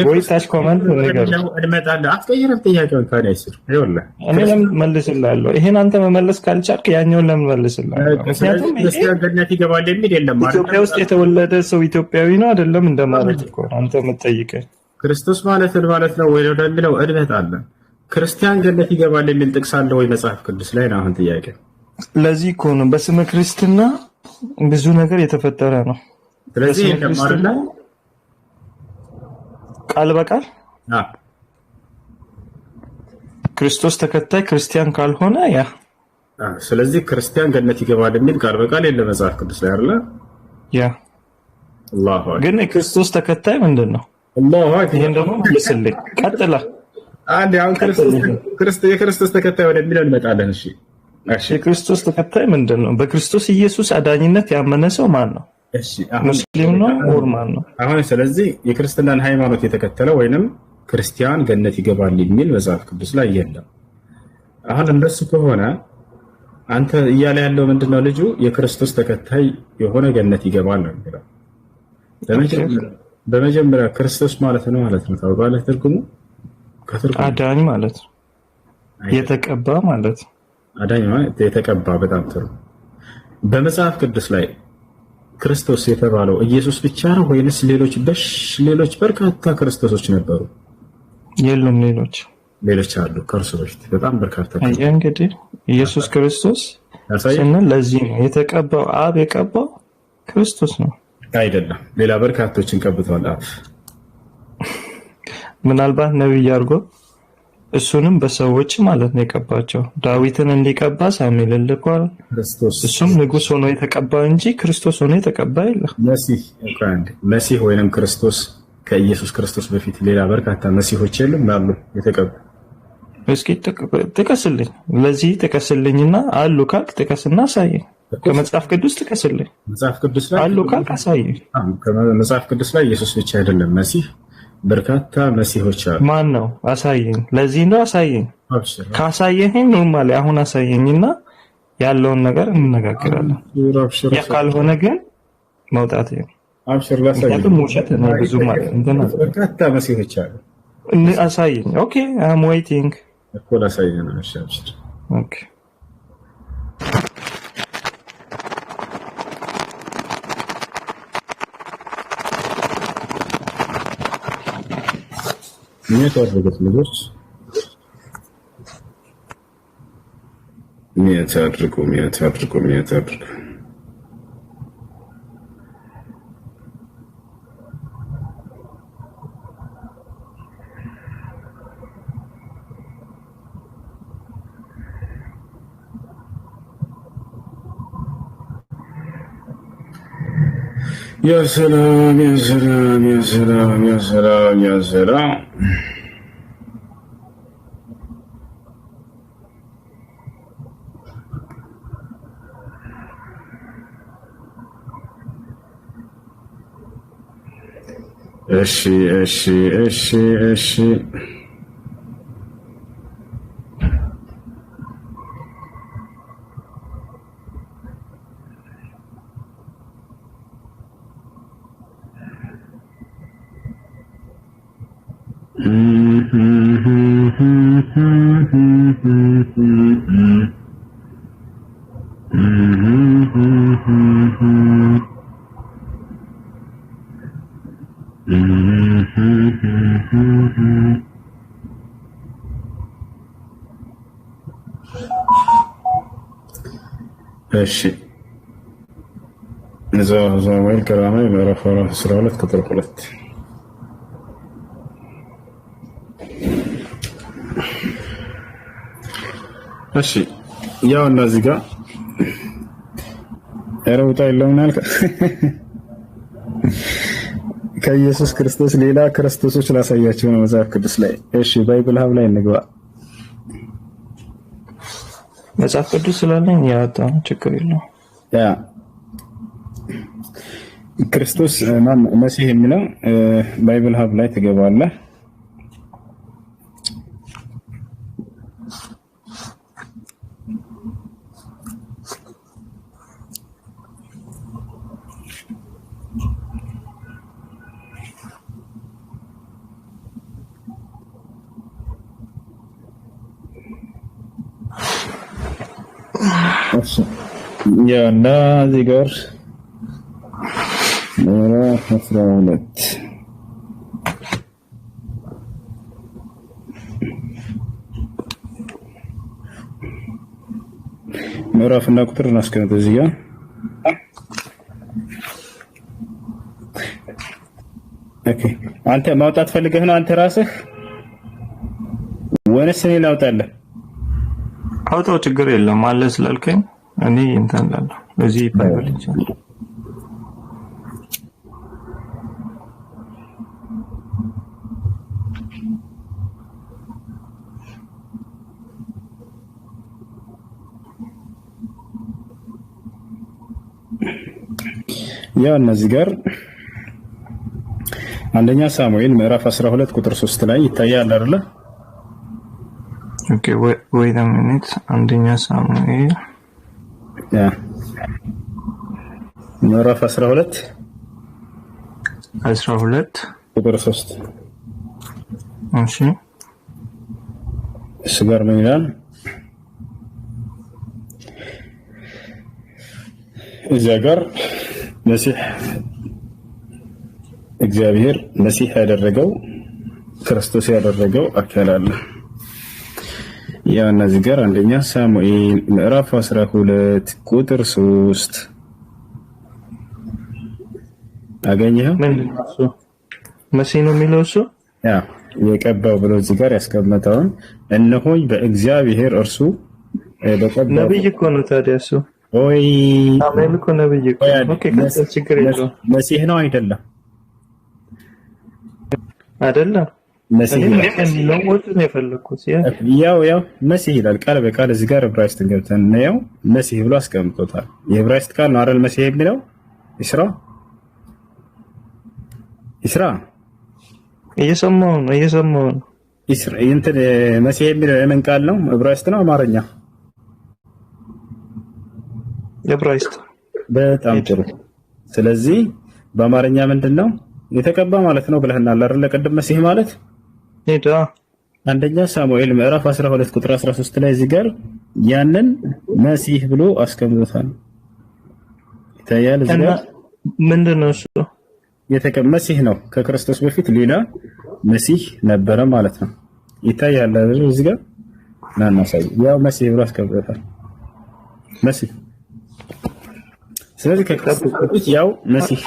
ወይ ታች ኮመንት ነገር
እንመጣለን። አትቀይረም ጥያቄውን ታዲያ ይስር ይኸውልህ፣
እኔ ለምን መልስልሃለሁ? ይሄን አንተ መመለስ ካልቻልክ ያኛውን ለምን መልስልሃለሁ? ምክንያቱም
ክርስቲያን ገነት ይገባል የሚል የለም ማለት
ኢትዮጵያ ውስጥ የተወለደ ሰው ኢትዮጵያዊ ነው አይደለም እንደማለት እኮ አንተ የምትጠይቀኝ።
ክርስቶስ ማለት ነው ወይ ወደሚለው እንመጣለን። ክርስቲያን ገነት ይገባል የሚል ጥቅስ አለ ወይ መጽሐፍ ቅዱስ ላይ ነው አሁን ጥያቄ።
ለዚህ እኮ ነው በስመ ክርስትና ብዙ ነገር የተፈጠረ ነው።
ስለዚህ
ቃል በቃል ክርስቶስ ተከታይ ክርስቲያን ካልሆነ
ስለዚህ ክርስቲያን ገነት ይገባል የሚል ቃል በቃል የለም መጽሐፍ ቅዱስ ላይ አይደለ? አላሁ አክበር።
ግን የክርስቶስ ተከታይ ምንድን ነው?
አላሁ አክበር።
ይሄን ደግሞ መልስልኝ። ቀጥላ
አንዴ አሁን የክርስቶስ ተከታይ ወደሚለው እንመጣለን። እሺ
የክርስቶስ ተከታይ ምንድን ነው? በክርስቶስ ኢየሱስ አዳኝነት ያመነ ሰው ማን ነው? ሙስሊም ነው ወር ማን ነው?
አሁን ስለዚህ የክርስትናን ሃይማኖት የተከተለ ወይንም ክርስቲያን ገነት ይገባል የሚል መጽሐፍ ቅዱስ ላይ የለም። አሁን እንደሱ ከሆነ አንተ እያለ ያለው ምንድነው? ልጁ የክርስቶስ ተከታይ የሆነ ገነት ይገባል ነው የሚለው። በመጀመሪያ ክርስቶስ ማለት ነው ታውቃለህ? ትርጉሙ
አዳኝ ማለት ነው፣ የተቀባ ማለት ነው።
አዳኝ ማለት የተቀባ። በጣም ጥሩ። በመጽሐፍ ቅዱስ ላይ ክርስቶስ የተባለው ኢየሱስ ብቻ ነው ወይንስ ሌሎች በርካታ ክርስቶሶች ነበሩ?
የሉም፣
ሌሎች አሉ። ከእርሱ በፊት በጣም በርካታ።
እንግዲህ ኢየሱስ ክርስቶስ ስንል ለዚህ ነው የተቀባው። አብ የቀባው ክርስቶስ ነው
አይደለም? ሌላ በርካቶችን ቀብቷል አብ።
ምናልባት ነብይ አድርጎ እሱንም በሰዎች ማለት ነው የቀባቸው። ዳዊትን እንዲቀባ ሳሙኤልን ልኳል። እሱም ንጉስ ሆኖ የተቀባ እንጂ ክርስቶስ ሆኖ የተቀባ የለም።
መሲህ ወይንም ክርስቶስ ከኢየሱስ ክርስቶስ በፊት ሌላ በርካታ መሲሆች የሉም አሉ የተቀቡ?
እስኪ ጥቀስልኝ። ለዚህ ጥቀስልኝና አሉ ካልክ ጥቀስና አሳየኝ። ከመጽሐፍ ቅዱስ ጥቀስልኝ።
መጽሐፍ ቅዱስ ላይ
አሉ ካልክ አሳየኝ።
ከመጽሐፍ ቅዱስ ላይ ኢየሱስ ብቻ አይደለም መሲህ፣ በርካታ መሲሆች አሉ።
ማን ነው? አሳየኝ። ለዚህ ነው አሳየኝ። ካሳየኸኝ ኖርማሊ አሁን አሳየኝና ያለውን ነገር እንነጋገራለን። ያ ካልሆነ ግን መውጣት ነው።
አብሽር ላሳየኝ።
ውሸት ነው ብዙ ማለት እንትና
በርካታ መሲሆች አሉ።
አሳየኝ። ኦኬ አም ዌይቲንግ
እኮ ላሳየኝ ነው። አብሽር።
ኦኬ
ሚያት አድርጉት ልጆች፣ ሚያት አድርጉ። يا سلام يا سلام يا سلام يا سلام يا سلام እሺ እሺ እሺ እሺ እሺ ዘወይል ከራማ ምዕራፍ 12 ቁጥር 2 እሺ ያው እነዚህ ጋር ረውጣ የለውም ያልከ ከኢየሱስ ክርስቶስ ሌላ ክርስቶሶች ላሳያቸው ነው መጽሐፍ ቅዱስ ላይ። እሺ ባይብል ሀብ ላይ እንግባ።
መጽሐፍ ቅዱስ ስላለኝ ያወጣው ችግር የለውም።
ያ ክርስቶስ ማን መሲህ የሚለው ባይብል ሀብ ላይ ትገባለህ። እና እዚህ ጋር ምዕራፍ 12 ምዕራፍና ቁጥር እናስቀምጥ። እዚህ ጋር ኦኬ። አንተ ማውጣት ፈልገህ ነው አንተ ራስህ ወይስ እኔ ላውጣልህ?
አውጣው፣ ችግር የለም አለ ስላልከኝ እኔ እንትን እላለሁ። እዚህ ባይብል ይችላል።
ያው እነዚህ ጋር አንደኛ ሳሙኤል ምዕራፍ 12 ቁጥር 3 ላይ ይታያል አይደለ?
ኦኬ wait a minute። አንደኛ ሳሙኤል
ምዕራፍ 12 ቁጥር 3
እሺ፣
እሱ ጋር ምን ይላል? እዚያ ጋር መሲህ እግዚአብሔር መሲህ ያደረገው ክርስቶስ ያደረገው አካል አለ። ያ እነዚህ ጋር አንደኛ ሳሙኤል ምዕራፍ 12 ቁጥር 3 አገኘኸው?
መሲህ ነው የሚለው እሱ
ያ የቀባው ብሎ እዚህ ጋር ያስቀመጠውን እነሆኝ በእግዚአብሔር እርሱ በቀባው
ነብይ እኮ ነው። ታዲያ እሱ
ወይ
ሳሙኤል እኮ ነብይ እኮ። ኦኬ ችግር የለውም።
መሲህ ነው አይደለም?
አይደለም
መሲህ
ነው ወጥ ነው የፈለኩት።
ያው መሲህ ይላል ቃል በቃል እዚህ ጋር ዕብራይስጥ ገብተን ነው መሲህ ብሎ አስቀምጦታል። የዕብራይስጥ ቃል ነው አይደል? መሲህ የሚለው ኢስራ
እየሰማሁ ነው
ኢስራ እንትን መሲህ የሚለው የምን ቃል ነው? ዕብራይስጥ ነው አማርኛ?
ዕብራይስጥ።
በጣም ጥሩ። ስለዚህ በአማርኛ ምንድነው የተቀባ ማለት ነው ብለህናል አይደል? ቅድም መሲህ ማለት
ሄዳ
አንደኛ ሳሙኤል ምዕራፍ 12 ቁጥር 13 ላይ እዚህ ጋር ያንን መሲህ ብሎ አስቀምጦታል። ይታያል እዚህ ጋር
ምንድነው እሱ?
መሲህ ነው። ከክርስቶስ በፊት ሌላ መሲህ ነበረ ማለት ነው። ይታያል አይደል? እዚህ ጋር እናሳይ። ያው መሲህ ብሎ አስቀምጦታል መሲህ። ስለዚህ ከክርስቶስ በፊት ያው መሲህ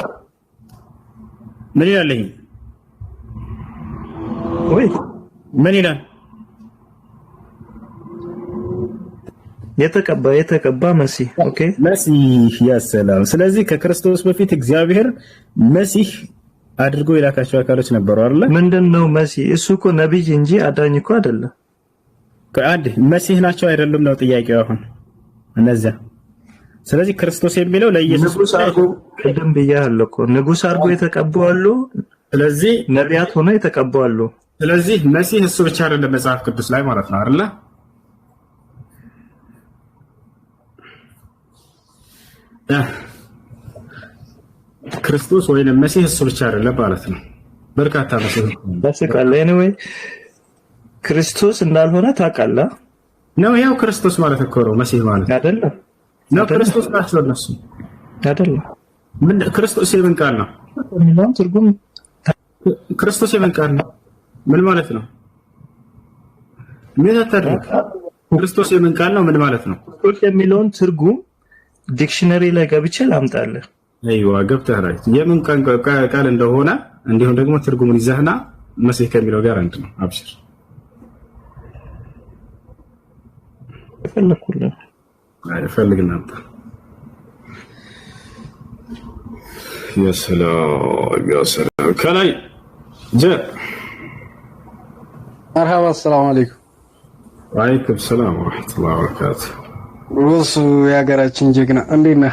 ምን ይላል? ይሄ
ወይ
ምን ይላል?
የተቀባ መሲህ። ኦኬ
መሲህ ያሰላም። ስለዚህ ከክርስቶስ በፊት እግዚአብሔር መሲህ አድርጎ የላካቸው አካሎች ነበሩ አይደል?
ምንድነው መሲህ? እሱ እኮ ነብይ እንጂ አዳኝ እኮ አይደለም።
ከአንድ መሲህ ናቸው አይደሉም ነው ጥያቄው አሁን እነዚያ። ስለዚህ ክርስቶስ የሚለው ለኢየሱስ
ንጉስ አርጎ ቅድም ብያለሁ እኮ ንጉስ አርጎ የተቀቡ አሉ፣
ስለዚህ
ነቢያት ሆነው የተቀበሉ።
ስለዚህ መሲህ እሱ ብቻ አይደለም መጽሐፍ ቅዱስ ላይ ማለት ነው አይደለ? ክርስቶስ ወይንም መሲህ እሱ ብቻ አይደለም ማለት ነው። በርካታ መሲህ
በስቃለ ኤኒዌይ ክርስቶስ እንዳልሆነ ታውቃለህ
ነው። ያው ክርስቶስ ማለት እኮ ነው መሲህ ማለት
አይደለም
ነው። ክርስቶስ ናቸው እነሱ
አይደለም።
ምን ክርስቶስ የምን ቃል ነው?
የሚለውን ትርጉም
ክርስቶስ የምን ቃል ነው? ምን ማለት ነው? ምን አታድርግ። ክርስቶስ የምን ቃል ነው? ምን ማለት ነው?
ክርስቶስ የሚለውን ትርጉም ዲክሽነሪ ላይ ገብቼ ላምጣልህ።
አይዋ ገብተህ ላይ የምን ቃል እንደሆነ እንዲሁም ደግሞ ትርጉሙን ይዘህና መሲህ ከሚለው ጋር አንድ ነው። አብሽር
ፈለኩልህ
ፈልግና ነበር። የሰላም ከላይ
مرحبا السلام عليكم.
وعليكم السلام ورحمة الله وبركاته.
وصو يا قراتشن جيجنا عندنا.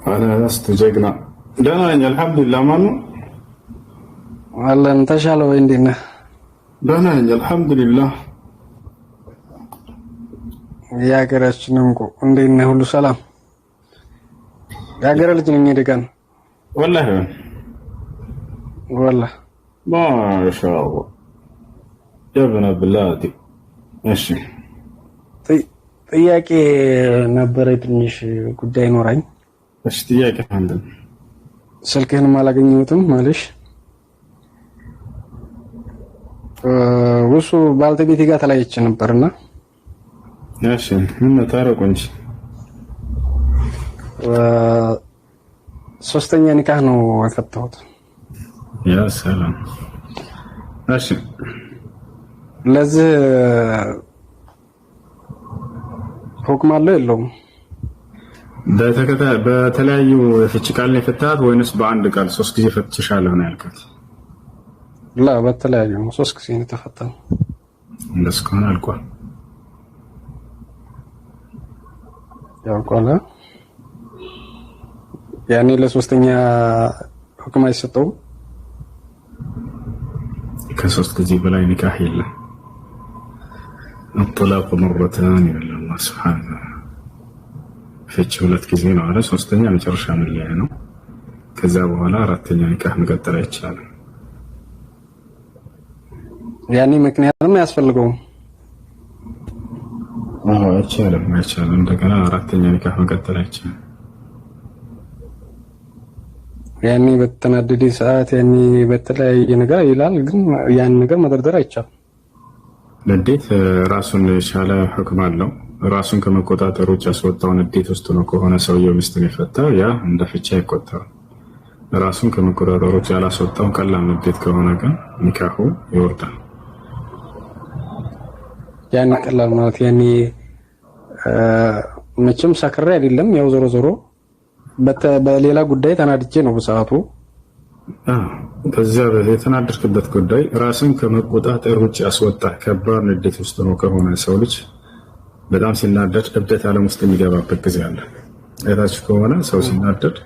أنا لست جيجنا. دانا الحمد لله مانو.
والله انت شالو عندنا.
دانا الحمد لله.
يا قراتشن نمكو عندنا كل سلام. يا قراتشن نيدكان. والله.
ما شاء الله. يا ابن بلادي ماشي
ጥያቄ ነበረ ትንሽ ጉዳይ ኖራኝ።
እሺ ጥያቄ አንተ
ስልክህንም አላገኘሁትም ማለሽ ወሱ ባልተቤቴ ጋር ተለያይቼ ነበርና
እሺ ምን ታረቁ እንጂ
ሶስተኛ ኒካህ ነው የፈታሁት።
ያ ሰላም እሺ
ለዚህ ሁክም አለው የለውም?
በተለያዩ ፍቺ ቃል ነው የፈታት ወይንስ በአንድ ቃል ሶስት ጊዜ ፈትሻለሁ ነው ያልከት?
ላ በተለያዩ ነው ሶስት ጊዜ ነው የተፈታው።
እንደሱ ከሆነ አልቋል።
ያልቋል። ያኔ ለሶስተኛ ሁክም አይሰጠውም?
ከሶስት ጊዜ በላይ ኒካህ የለም። الطلاق مرتان يقول الله سبحانه ፍቺ ሁለት ጊዜ ነው አለ። ሶስተኛ መጨረሻ መለያ ነው። ከዛ በኋላ አራተኛ ኒካህ መቀጠል አይቻልም።
ያኔ ምክንያቱም አያስፈልገውም።
አይቻልም። እንደገና አራተኛ ኒካህ መቀጠል አይቻልም።
ያኔ በተናደደ ሰዓት ያኔ በተለያየ ነገር ይላል፣ ግን ያን ነገር መደርደር አይቻልም።
ንዴት ራሱን የቻለ ህክም አለው። ራሱን ከመቆጣጠር ውጭ ያስወጣው ንዴት ውስጥ ነው ከሆነ ሰውየው ሚስቱን የፈታው ያ እንደ ፍቺ አይቆጠርም። ራሱን ከመቆጣጠር ውጭ ያላስወጣው ቀላል ንዴት ከሆነ ግን ኒካሁ ይወርዳል።
ያን ቀላል ማለት ያኔ መቼም ሰክሬ አይደለም፣ ያው ዞሮ ዞሮ በሌላ ጉዳይ ተናድጄ ነው በሰዓቱ።
ከዛ የተናደድክበት ጉዳይ ራስን ከመቆጣጠር ውጭ ያስወጣ ከባድ ንዴት ውስጥ ነው ከሆነ ሰው ልጅ በጣም ሲናደድ እብደት ዓለም ውስጥ የሚገባበት ጊዜ አለ። አይታችሁ ከሆነ ሰው ሲናደድ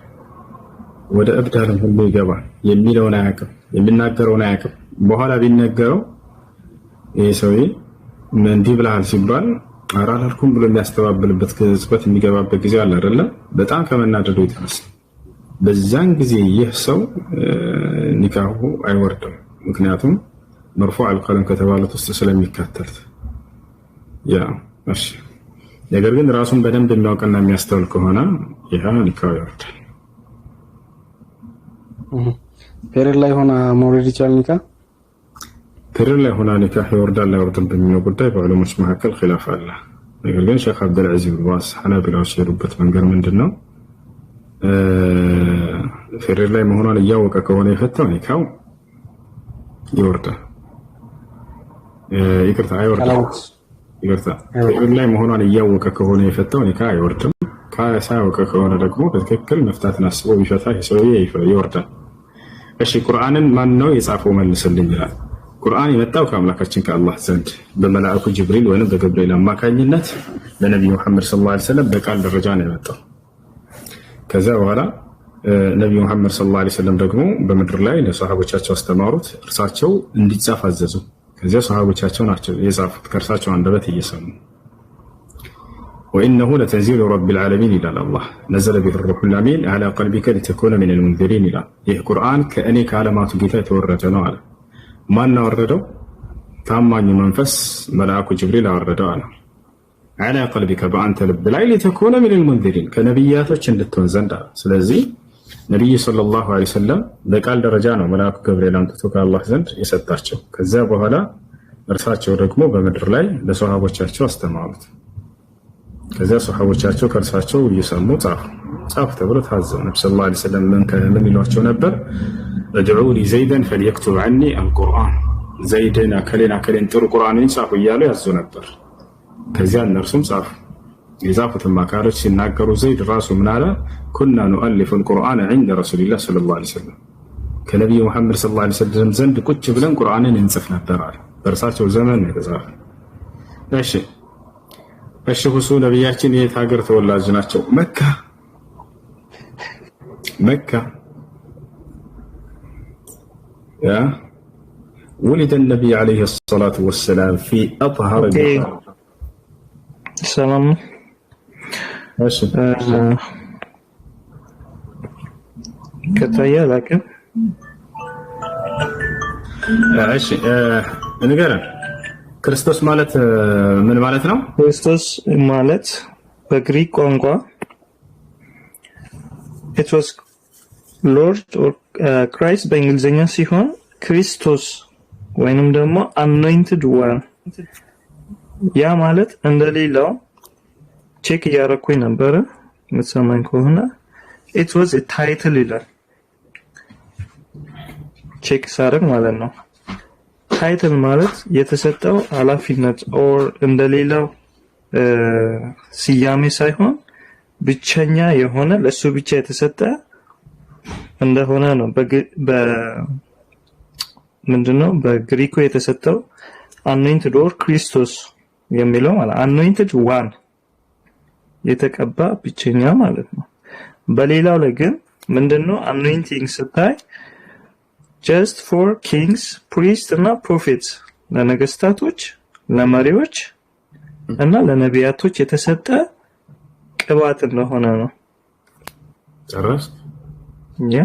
ወደ እብድ ዓለም ሁሉ ይገባል። የሚለውን አያውቅም፣ የሚናገረውን አያውቅም። በኋላ ቢነገረው ይሄ ሰውዬ እንዲህ ብለሃል ሲባል ኧረ አላልኩም ብሎ የሚያስተባብልበት ቅጽበት የሚገባበት ጊዜ አለ አይደለ? በጣም ከመናደዱ የተነሳ በዛን ጊዜ ይህ ሰው ኒካሁ አይወርድም። ምክንያቱም መርፉዕ አልቀለም ከተባሉት ውስጥ ስለሚካተት ያ እሺ። ነገር ግን ራሱን በደንብ የሚያውቅና የሚያስተውል ከሆነ ይህ ኒካሁ ይወርዳል።
ፔሬድ ላይ ሆና መውለድ ይቻላል ኒካህ?
ፔሬድ ላይ ሆና ኒካህ ይወርዳል አይወርድም በሚለው ጉዳይ በዑለሞች መካከል ኺላፍ አለ። ነገር ግን ሼክ አብዱልዓዚዝ ብን ባዝ ሐናቢላዎች የሄዱበት መንገድ ምንድነው? ፔሬድ ላይ መሆኗን እያወቀ ከሆነ የፈታው ኒካው ይወርዳል። ይቅርታ አይወርድም። ፔሬድ ላይ መሆኗን እያወቀ ከሆነ የፈታው ኒካው አይወርድም። ሳያውቅ ከሆነ ደግሞ በትክክል መፍታትን አስቦ ቢፈታ ሰውዬ ይወርዳል። እሺ ቁርአንን ማን ነው የጻፈው መልስልኝ ይላል። ቁርአን የመጣው ከአምላካችን ከአላህ ዘንድ በመላእኩ ጅብሪል ወይም በገብርኤል አማካኝነት ለነብዩ መሐመድ ሰለላሁ ዐለይሂ ወሰለም በቃል ደረጃ ነው የመጣው። ከዛ በኋላ ነቢዩ መሐመድ ሰለላሁ ዐለይሂ ወሰለም ደግሞ በምድር ላይ ለሰሃቦቻቸው አስተማሩት። እርሳቸው እንዲጻፍ አዘዙ። ከዚያ ሰሃቦቻቸው ናቸው የጻፉት ከእርሳቸው አንደበት እየሰሙ። ወኢነሁ ለተንዚሉ ረቢል ዓለሚን ይላል አላህ። ነዘለ ቢሂ ሩሑል አሚን ዐላ ቀልቢከ ሊተኩነ ሚነል ሙንዚሪን ይላል። ይህ ቁርአን ከእኔ ከዓለማቱ ጌታ የተወረደ ነው አለ። ማን አወረደው? ታማኙ መንፈስ መልአኩ ጅብሪል አወረደው አለ። ዐላ ቀልቢከ በአንተ ልብ ላይ ሊተኩነ ሚነል ሙንዚሪን ከነቢያቶች እንድትሆን ዘንድ አለ። ስለዚህ ነቢዩ ሰለላሁ ዐለይሂ ወሰለም በቃል ደረጃ ነው መልአኩ ገብርኤል አምጥቶ ከአላህ ዘንድ የሰጣቸው። ከዚያ በኋላ እርሳቸው ደግሞ በምድር ላይ ለሰሃቦቻቸው አስተማሩት። ከዚያ ሰሃቦቻቸው ከእርሳቸው እየሰሙ ጻፉ ተብሎ ታዘው። ነብዩ ሰለላሁ ዐለይሂ ወሰለም ምን ይሏቸው ነበር? እድዑ ሊ ዘይደን ፈልየክቱብ ዐኒ አልቁርአን፣ ዘይድን አከሌን ጥሩ ቁርአንን ጻፉ እያሉ ያዙ ነበር። ከዚያ እነርሱም ጻፉ። የጻፉትም አካሎች ሲናገሩ ዘይድ ራሱ ምን አለ? ኩና ኑአሊፉ አልቁርአን ዐንደ ረሱሊላህ ሰለላሁ ዐለይሂ ወሰለም፣ ከነቢዩ መሐመድ ሰለላሁ ዐለይሂ ወሰለም ዘንድ ቁጭ ብለን ቁርአንን እንጽፍ ነበር አለ። በእርሳቸው ዘመን ነው የተጻፈ። እሺ ሁሱ ነቢያችን የት ሀገር ተወላጅ ናቸው? መካ ያ ولد النبي عليه الصلاة والسلام في أطهر
ሰላም ከታየ ላከ
እሺ ንገረን። ክርስቶስ ማለት ምን ማለት ነው?
ክርስቶስ ማለት በግሪክ ቋንቋ it was Lord or Christ በእንግሊዝኛ ሲሆን ክርስቶስ ወይንም ደግሞ anointed one ያ ማለት እንደሌላው ቼክ እያደረኩኝ ነበረ የምትሰማኝ ከሆነ it was a title ይላል። ቼክ ሳደርግ ማለት ነው። ታይትል ማለት የተሰጠው ኃላፊነት ኦር እንደሌላው ስያሜ ሳይሆን ብቸኛ የሆነ ለሱ ብቻ የተሰጠ እንደሆነ ነው። ምንድነው በግሪኩ የተሰጠው anointed or ክርስቶስ የሚለው ማለት anointed one የተቀባ ብቸኛ ማለት ነው። በሌላው ላይ ግን ምንድነው anointing ስታይ just for kings, priests እና prophets ለነገስታቶች፣ ለመሪዎች እና ለነቢያቶች የተሰጠ ቅባት እንደሆነ ነው።
ጨረስ
ያ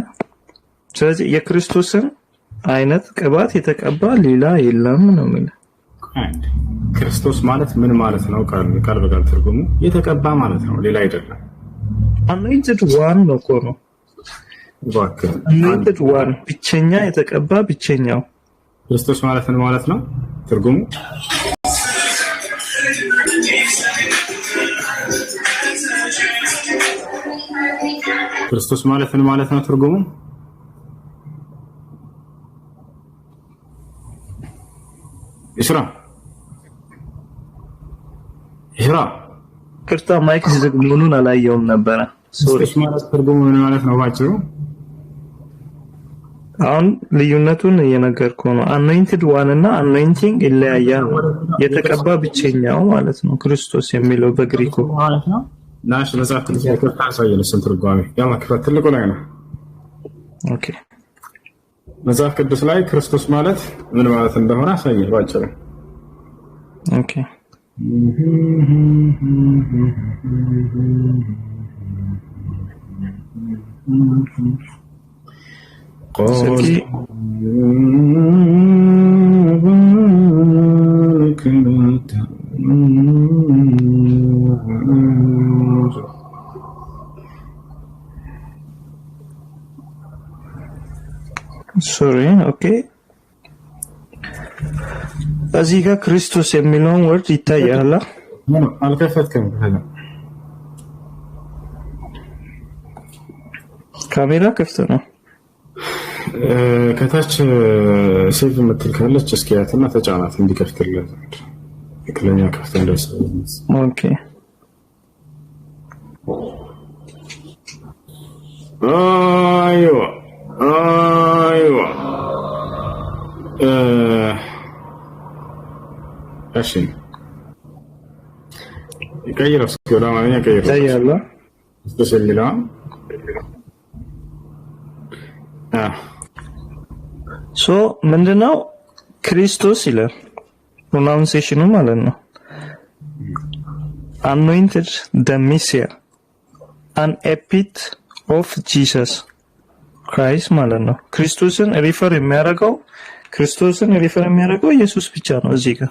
ስለዚህ የክርስቶስን አይነት ቅባት የተቀባ ሌላ የለም ነው የሚለው።
ክርስቶስ ማለት ምን ማለት ነው? ቃል በቃል ትርጉሙ የተቀባ ማለት ነው፣ ሌላ አይደለም።
anointed one ነው እኮ ነው። anointed one ብቸኛ የተቀባ ብቸኛው
ክርስቶስ ማለት ምን ማለት ነው? ትርጉሙ ክርስቶስ ማለት ምን ማለት ነው? ትርጉሙ ይስራ
ክርስታ ማይክ ዝግ መሆኑን አላየውም ነበረ።
ክርስቶስ ማለት ትርጉሙ ምን ማለት ነው? ባጭሩ
አሁን ልዩነቱን እየነገርኩ ነው። anointed one እና anointing ይለያያል። የተቀባ ብቸኛው ማለት ነው ክርስቶስ የሚለው በግሪኩ
ማለት ነው። ናሽ መጽሐፍ ቅዱስ ያሳየን እሱን ትርጓሜ ያው መክፈት ትልቁ ላይ ነው። ኦኬ መጽሐፍ ቅዱስ ላይ ክርስቶስ ማለት ምን ማለት እንደሆነ አሳየን ባጭሩ።
ኦኬ sorry okay እዚህ ጋር ክርስቶስ የሚለውን ወርድ ይታያል።
አልከፈትክም?
ካሜራ ክፍት ነው።
ከታች ሴቭ የምትል ካለች እስኪያትና ተጫናት እንዲከፍትልህ ትክክለኛ ከፍተ እንደሰው።
ኦኬ
አይዋ እሺ ቀይረው እስኪ ወደ አማርኛ ቀይረው።
ይታያል።
ክርስቶስ የሚለው
ሶ ምንድነው ክርስቶስ ይላል ፕሮናንሴሽኑ ማለት ነው። anointed the Messiah an epit of Jesus Christ ማለት ነው። ክርስቶስን ሪፈር የሚያደርገው ኢየሱስ ብቻ ነው እዚህ ጋር።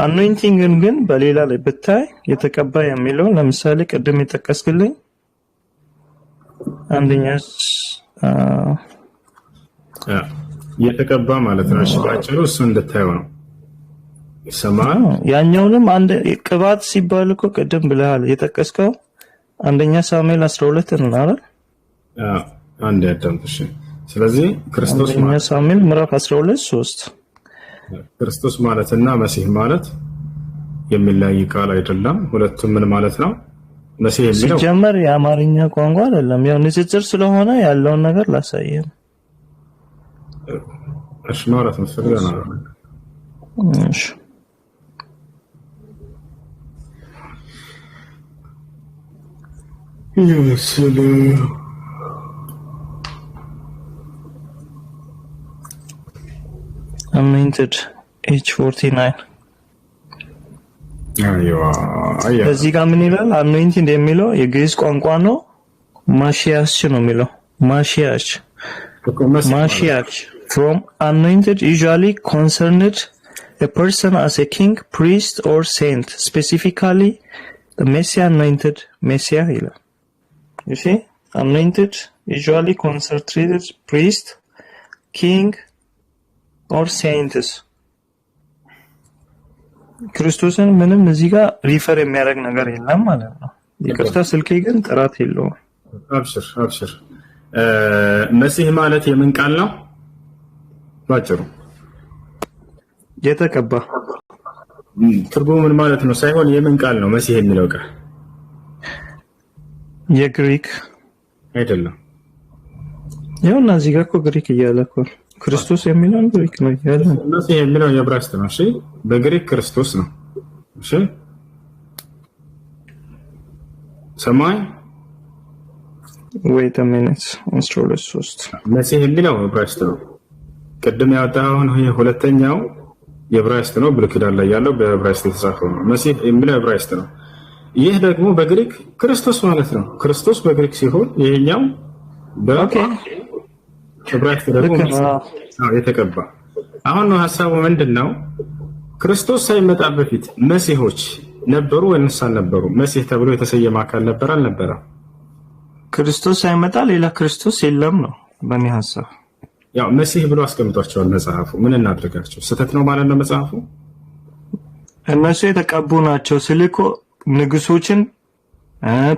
anointing ግን በሌላ ላይ ብታይ የተቀባ የሚለው ለምሳሌ ቅድም የጠቀስክልኝ አንደኛስ
የተቀባ ማለት ነው። እሺ ባጭሩ እሱ እንድታየው ነው። ይሰማል።
ያኛውንም አንድ ቅባት ሲባል እኮ ቅድም ብለሃል የጠቀስከው አንደኛ ሳሙኤል 12 ነው አይደል?
አንድ ያዳምጥሽ። ስለዚህ ክርስቶስ
አንደኛ ሳሙኤል ምዕራፍ 12:3
ክርስቶስ ማለትና መሲህ ማለት የሚለያይ ቃል አይደለም። ሁለቱም ምን ማለት ነው? መሲህ የሚለው
ሲጀመር የአማርኛ ቋንቋ አይደለም። ያው ንጽጽር ስለሆነ ያለውን ነገር ላሳየህ።
እሺ ማውራት መስፈልገና
እሺ anointed H49 እዚህ ጋር ምን ይላል? anointed የሚለው የግዕዝ ቋንቋ ነው። ማሺያሽ ነው የሚለው ማሺያሽ from anointed usually concerned a person as a king, priest or saint, specifically the Messiah anointed Messiah ይላል። you see anointed usually consecrated priest, king or saints ክርስቶስን ምንም እዚህ ጋር ሪፈር የሚያደርግ ነገር የለም ማለት ነው። ይቅርታ ስልኬ ግን ጥራት የለውም።
አብሽር መሲህ ማለት የምን ቃል ነው? ባጭሩ
የተቀባ
ትርጉሙ ምን ማለት ነው ሳይሆን የምን ቃል ነው መሲህ የሚለው ቃል?
የግሪክ
አይደለም።
ይኸውና እዚህ ጋር እኮ ግሪክ እያለ እኮ ክርስቶስ የሚለው ግሪክ ነው ያለ።
መሲህ የሚለው የዕብራይስጥ ነው። እሺ በግሪክ ክርስቶስ ነው። እሺ ሰማይ
wait a minute ኢንስትሮለስ 3
መሲህ የሚለው ዕብራይስጥ ነው። ቅድም ያወጣው ነው ሁለተኛው የዕብራይስጥ ነው። ብሉይ ኪዳን ላይ ያለው በዕብራይስጥ የተጻፈው ነው። መሲህ የሚለው ዕብራይስጥ ነው። ይህ ደግሞ በግሪክ ክርስቶስ ማለት ነው። ክርስቶስ በግሪክ ሲሆን ይሄኛው በዕብራይስጥ ደግሞ የተቀባ። አሁን ነው ሐሳቡ ምንድነው? ክርስቶስ ሳይመጣ በፊት መሲሆች ነበሩ ወይስ አልነበሩ? መሲህ ተብሎ የተሰየመ አካል ነበር አልነበረም?
ክርስቶስ ሳይመጣ ሌላ ክርስቶስ የለም ነው በእኔ ሐሳብ።
ያው መሲህ ብሎ አስቀምጧቸዋል መጽሐፉ። ምን እናድርጋቸው? ስህተት ነው ማለት ነው መጽሐፉ?
እነሱ የተቀቡ ናቸው ስልኮ ንጉሶችን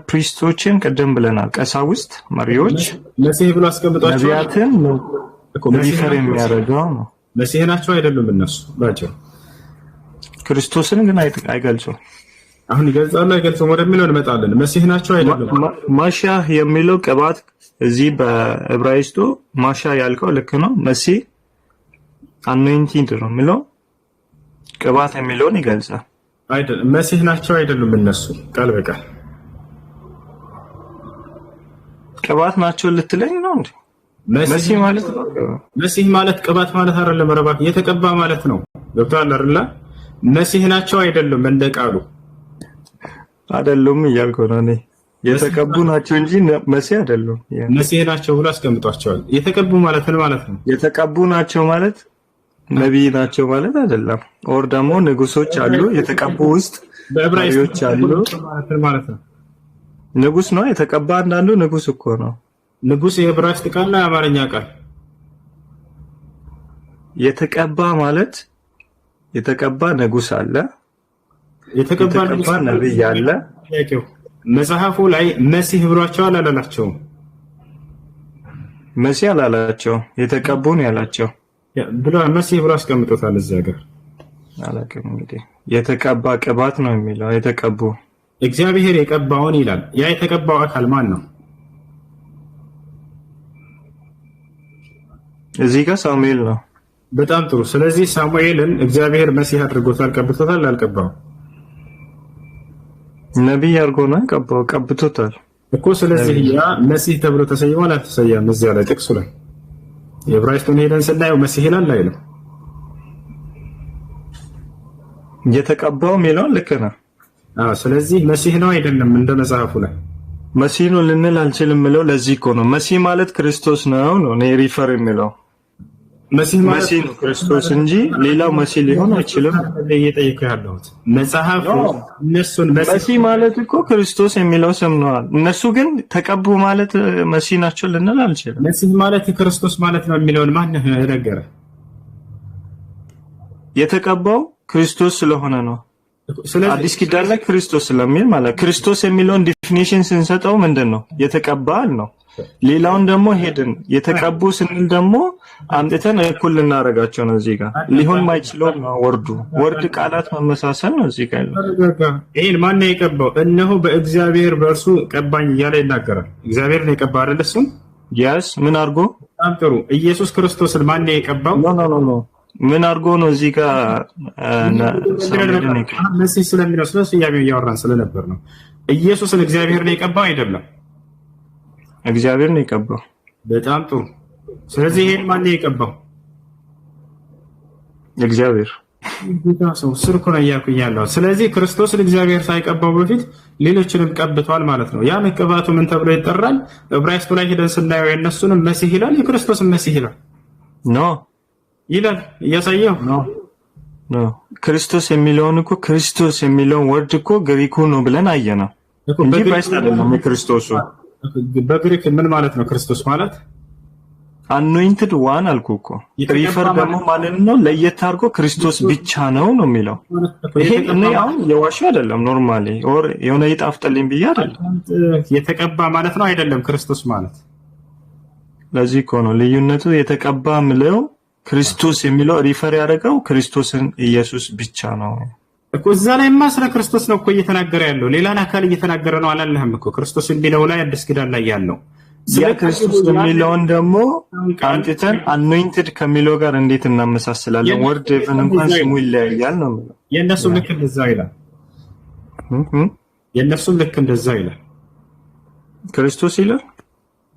ፕሪስቶችን ቀደም ብለናል። ቀሳውስት መሪዎች
መሲህ ብሎ አስቀምጧቸዋል።
ነቢያትን ሪፈር የሚያደርገው ነው።
መሲህ ናቸው አይደሉም እነሱ ባጭሩ?
ክርስቶስን ግን አይገልጹም።
አሁን ይገልጻሉ አይገልጹም ወደሚለው እንመጣለን። መሲህ ናቸው አይደሉም?
ማሻ የሚለው ቅባት እዚህ በዕብራይስጡ ማሻ ያልከው ልክ ነው። መሲህ anointed ነው የሚለው ቅባት የሚለውን ይገልጻል።
አይደለም መሲህ ናቸው አይደሉም እነሱ ቃል በቃል
ቅባት ናቸው ልትለኝ ነው እንዴ? መሲህ ማለት ቅባት ማለት አይደለም። ረባክ የተቀባ ማለት ነው። ገብቶሃል አይደል? መሲህ ናቸው አይደሉም እንደ ቃሉ አይደሉም እያልኩ ነው እኔ። የተቀቡ ናቸው እንጂ መሲህ አይደሉም።
መሲህ ናቸው ብሎ አስቀምጧቸዋል። የተቀቡ ማለት ምን ማለት ነው?
የተቀቡ ናቸው ማለት ነብይ ናቸው ማለት አይደለም። ኦር ደግሞ ንጉሶች አሉ የተቀቡ ውስጥ በዕብራይስጥ አሉ
ማለት ነው።
ንጉስ ነው የተቀባ። አንዳንዱ ንጉስ እኮ ነው።
ንጉስ የዕብራይስጥ ቃል ነው የአማርኛ ቃል?
የተቀባ ማለት የተቀባ ንጉስ አለ፣ የተቀባ ነብይ አለ።
መጽሐፉ ላይ መሲህ ብሏቸዋል አላላቸውም?
መሲህ አላላቸው፣ የተቀቡ ነው ያላቸው
ብሎ መሲህ ብሎ አስቀምጦታል እዚህ ጋር።
አላውቅም እንግዲህ የተቀባ ቅባት ነው የሚለው የተቀቡ
እግዚአብሔር የቀባውን ይላል። ያ የተቀባው አካል ማን ነው?
እዚህ ጋር ሳሙኤል ነው።
በጣም ጥሩ። ስለዚህ ሳሙኤልን እግዚአብሔር መሲህ አድርጎታል፣ ቀብቶታል አልቀባው?
ነብይ አድርጎ ነው ቀብቶታል።
እኮ ስለዚህ ያ መሲህ ተብሎ ተሰይሟል አልተሰየመም? እዚያ ላይ ጥቅሱ ላይ የዕብራይስጡን ሄደን ስናየው መሲህ ይላል አይልም?
የተቀባው የሚለውን ልክ ነው።
ስለዚህ መሲህ ነው አይደለም? እንደ መጽሐፉ ላይ
መሲህ ነው ልንል አንችልም ብለው ለዚህ እኮ ነው መሲህ ማለት ክርስቶስ ነው ነው ሪፈር የሚለው መሲህ ነው ክርስቶስ እንጂ ሌላው መሲህ ሊሆን አይችልም።
እየጠየቁ ያለሁት መጽሐፉ እነሱን
መሲህ ማለት እኮ ክርስቶስ የሚለው ስም ነው። እነሱ ግን ተቀቡ ማለት መሲህ ናቸው ልንል አንችልም።
መሲህ ማለት ክርስቶስ ማለት ነው የሚለውን ማን ነገረ?
የተቀባው ክርስቶስ ስለሆነ ነው። አዲስ ኪዳን ላይ ክርስቶስ ስለሚል ማለት ክርስቶስ የሚለውን ዲፊኒሽን ስንሰጠው ምንድነው? የተቀባል ነው። ሌላውን ደግሞ ሄድን የተቀቡ ስንል ደግሞ አምጥተን እኩል ልናረጋቸው ነው። እዚህ ጋር ሊሆን ማይችለው ነው ወርድ ቃላት መመሳሰል ነው። እዚህ ጋር
ይሄን ማን ነው የቀባው? እነሆ በእግዚአብሔር በእርሱ ቀባኝ እያለ ይናገራል። እግዚአብሔር ነው የቀባው አይደል? እሱም
ያስ ምን አድርጎ?
በጣም ጥሩ። ኢየሱስ ክርስቶስን ማን ነው የቀባው?
ኖ ምን አድርጎ ነው? እዚህ ጋር
መሲህ ስለሚለው ስለሱ ያለው እያወራን ስለነበር ነው። ኢየሱስን እግዚአብሔር ነው የቀባው አይደለም?
እግዚአብሔር ነው የቀባው።
በጣም ጥሩ። ስለዚህ ይሄን ማን ነው የቀባው?
እግዚአብሔር።
ጌታ ሰው ስርኩ ነው እያልኩኝ ያለው። ስለዚህ ክርስቶስን እግዚአብሔር ሳይቀባው በፊት ሌሎችንም ቀብቷል ማለት ነው። ያ መቀባቱ ምን ተብሎ ይጠራል? ዕብራይስጡ ላይ ሄደን ስናየው የነሱንም መሲህ ይላል፣ የክርስቶስን መሲህ ይላል።
ኖ
ይላል እያሳየው
ኖ ክርስቶስ የሚለውን እኮ ክርስቶስ የሚለውን ወርድ እኮ ግሪኩ ነው ብለን አየነው እንጂ ዕብራይስጥ አይደለም። የክርስቶሱ
በግሪክ ምን ማለት ነው? ክርስቶስ ማለት
አኖይንትድ ዋን አልኩ እኮ። ሪፈር ደግሞ ማለት ነው ለየት አድርጎ ክርስቶስ ብቻ ነው የሚለው። ይሄ እኔ አሁን የዋሹ አይደለም ኖርማሊ ኦር የሆነ ይጣፍጥልኝ ብዬ አይደለም።
የተቀባ ማለት ነው አይደለም? ክርስቶስ ማለት
ለዚህ እኮ ነው ልዩነቱ። የተቀባ ምለው ክርስቶስ የሚለው ሪፈር ያደረገው ክርስቶስን ኢየሱስ ብቻ ነው
እኮ። እዛ ላይማ ስለ ክርስቶስ ነው እኮ እየተናገረ ያለው፣ ሌላን አካል እየተናገረ ነው አላለህም እኮ። ክርስቶስ የሚለው ላይ አዲስ ኪዳን ላይ ያለው
ያ ክርስቶስ የሚለውን ደግሞ አንተን አኖይንትድ ከሚለው ጋር እንዴት እናመሳስላለን? ወርድ ኢቭን እንኳን ስሙ ይለያያል ነው የሚለው።
የእነሱም ልክ እንደዛ ይላል። የእነሱም ልክ እንደዛ ይላል።
ክርስቶስ ይላል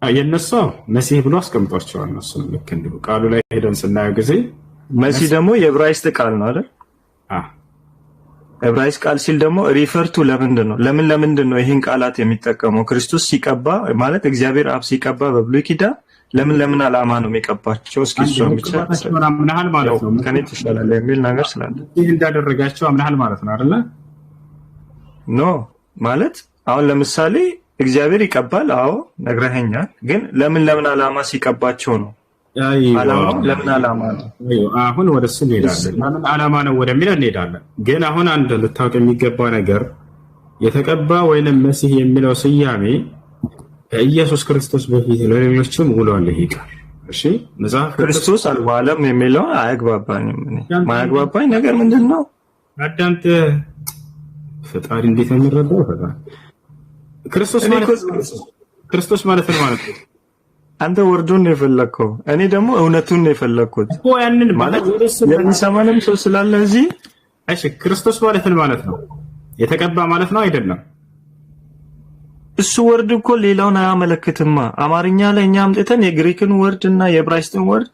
የእነሱ መሲህ ብሎ አስቀምጧቸዋል። እነሱም ልክ እንዲሁ ቃሉ ላይ ሄደን ስናየው ጊዜ
መሲህ ደግሞ የዕብራይስጥ ቃል ነው አይደል? ዕብራይስጥ ቃል ሲል ደግሞ ሪፈርቱ ለምንድን ነው? ለምንድን ነው ይሄን ቃላት የሚጠቀመው? ክርስቶስ ሲቀባ ማለት እግዚአብሔር አብ ሲቀባ በብሉይ ኪዳን ለምን ዓላማ ነው የሚቀባቸው? እስኪ እሱን ብቻ
አምናሃል ማለት ነው።
ከኔ ትሻላለህ የሚል ነገር ስላለ
ይሄ እንዳደረጋቸው አምናሃል ማለት ነው አይደለ?
ኖ ማለት አሁን ለምሳሌ እግዚአብሔር ይቀባል። አዎ ነግረኸኛል። ግን ለምን ዓላማ ሲቀባቸው ነው? ዓላማው ለምን ዓላማ ነው?
አሁን ወደሱ እንሄዳለን። ለምን ዓላማ ነው ወደሚለው እንሄዳለን። ግን አሁን አንድ ልታውቅ የሚገባው ነገር የተቀባ ወይንም መሲህ የሚለው ስያሜ ከኢየሱስ ክርስቶስ በፊት ለሌሎችም ውሏል ይሄዳል። እሺ መጽሐፍ
ክርስቶስ አልዋለም የሚለው አያግባባኝም። ማያግባባኝ ነገር ምንድነው?
አዳምጥ። ፈጣሪ እንዴት ነው የሚረዳው? ፈጣሪ ክርስቶስ ማለት ነው ማለት ነው።
አንተ ወርዱን ነው የፈለከው፣ እኔ ደግሞ እውነቱን ነው የፈለኩት
እኮ። ያንን ማለት
የሚሰማንም ሰው ስላለ እዚህ
እሺ፣ ክርስቶስ ማለት ነው የተቀባ ማለት ነው አይደለም?
እሱ ወርድ እኮ ሌላውን አያመለክትማ። አማርኛ ላይ እኛ አምጥተን የግሪክን ወርድ እና የዕብራይስጥን ወርድ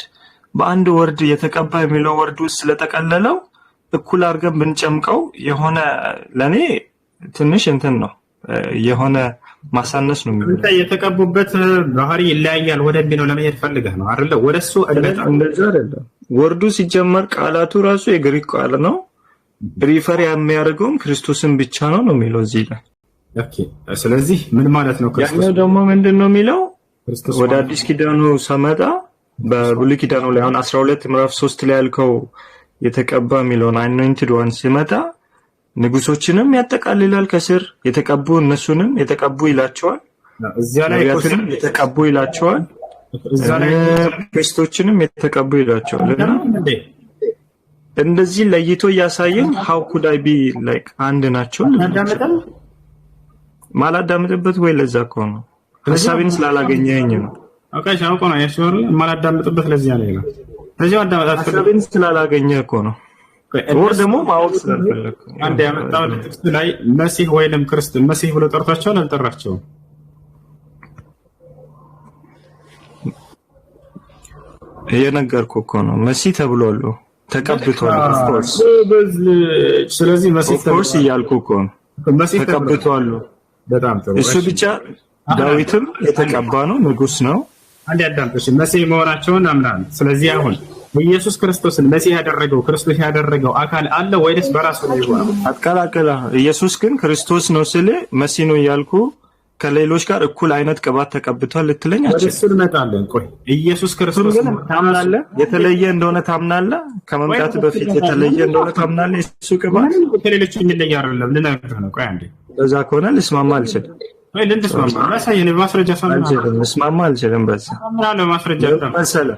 በአንድ ወርድ የተቀባ የሚለው ወርድ ውስጥ ስለጠቀለለው እኩል አድርገን ብንጨምቀው የሆነ ለኔ ትንሽ እንትን ነው የሆነ ማሳነስ ነው የሚለው።
የተቀቡበት ባህሪ ይለያያል ወደሚለው ለመሄድ ፈልገህ ነው አይደለ? ወደሱ
እንደዛ አይደለም። ወርዱ ሲጀመር ቃላቱ ራሱ የግሪክ ቃል ነው። ሪፈር የሚያደርገውም ክርስቶስን ብቻ ነው የሚለው እዚህ ላይ።
ኦኬ፣ ስለዚህ ምን ማለት ነው? ክርስቶስ
ያኛው ደግሞ ምንድነው የሚለው? ወደ አዲስ ኪዳኑ ሰመጣ በብሉይ ኪዳኑ ላይ አሁን 12 ምዕራፍ 3 ላይ ያልከው የተቀባ የሚለውን አኖይንትድ ዋን ሲመጣ ንጉሶችንም ያጠቃልላል። ከስር የተቀቡ እነሱንም የተቀቡ ይላቸዋል።
እዚያ ላይ
የተቀቡ ይላቸዋል። እዚያ ላይ ፕሪስቶችንም የተቀቡ ይላቸዋል። እና እንደዚህ ለይቶ እያሳየን how could I be like አንድ ናቸው ማላዳምጥበት ወይ ለዛ እኮ ነው ሐሳቤን ስላላገኘኝ ነው።
አውቃሽ አውቆ ነው ያሽወር ማላዳምጥበት ለዚያ ነው ይላል። ለዚያ አዳምጣት
ሐሳቤን ስላላገኘ እኮ ነው። ወር ደግሞ ማወቅ ስለፈለኩ
አንድ ያመጣው ጥቅስ ላይ መሲህ ወይንም ክርስቶስ መሲህ ብሎ ጠርቷቸዋል አልጠራቸውም?
እየነገርኩህ እኮ ነው። መሲህ ተብሏል፣ ተቀብቷል። ኦፍ ኮርስ
ስለዚህ መሲህ
ኦፍ ኮርስ እያልኩህ እኮ ነው። ተቀብቷል።
በጣም ጥሩ።
እሱ ብቻ ዳዊትም የተቀባ ነው፣ ንጉስ ነው።
አንድ ያዳምጥሽ መሲህ መሆናቸውን አምናለሁ። ስለዚህ አሁን ኢየሱስ ክርስቶስን መሲህ ያደረገው ክርስቶስ ያደረገው አካል አለ ወይስ በራሱ ነው ይሆናል?
አትቀላቅላ። ኢየሱስ ግን ክርስቶስ ነው ስለ መሲህ ነው ያልኩ ከሌሎች ጋር እኩል አይነት ቅባት ተቀብቷል ልትለኝ አትችልም።
ወደ እሱ እንመጣለን። ቆይ ኢየሱስ ክርስቶስ
ግን ታምናለህ? የተለየ እንደሆነ ታምናለህ? ከመምጣት በፊት የተለየ እንደሆነ ታምናለህ? እሱ ቅባት
ከሌሎች የሚለይ አይደለም ልነግርህ ነው። ቆይ አንዴ
በዛ ከሆነ ልስማማ አልችልም።
ወይ ልንስማማ አሳየን። ማስረጃ
አልችልም፣ ልስማማ አልችልም። በዛ
አምናለሁ። ማስረጃ
መሰለ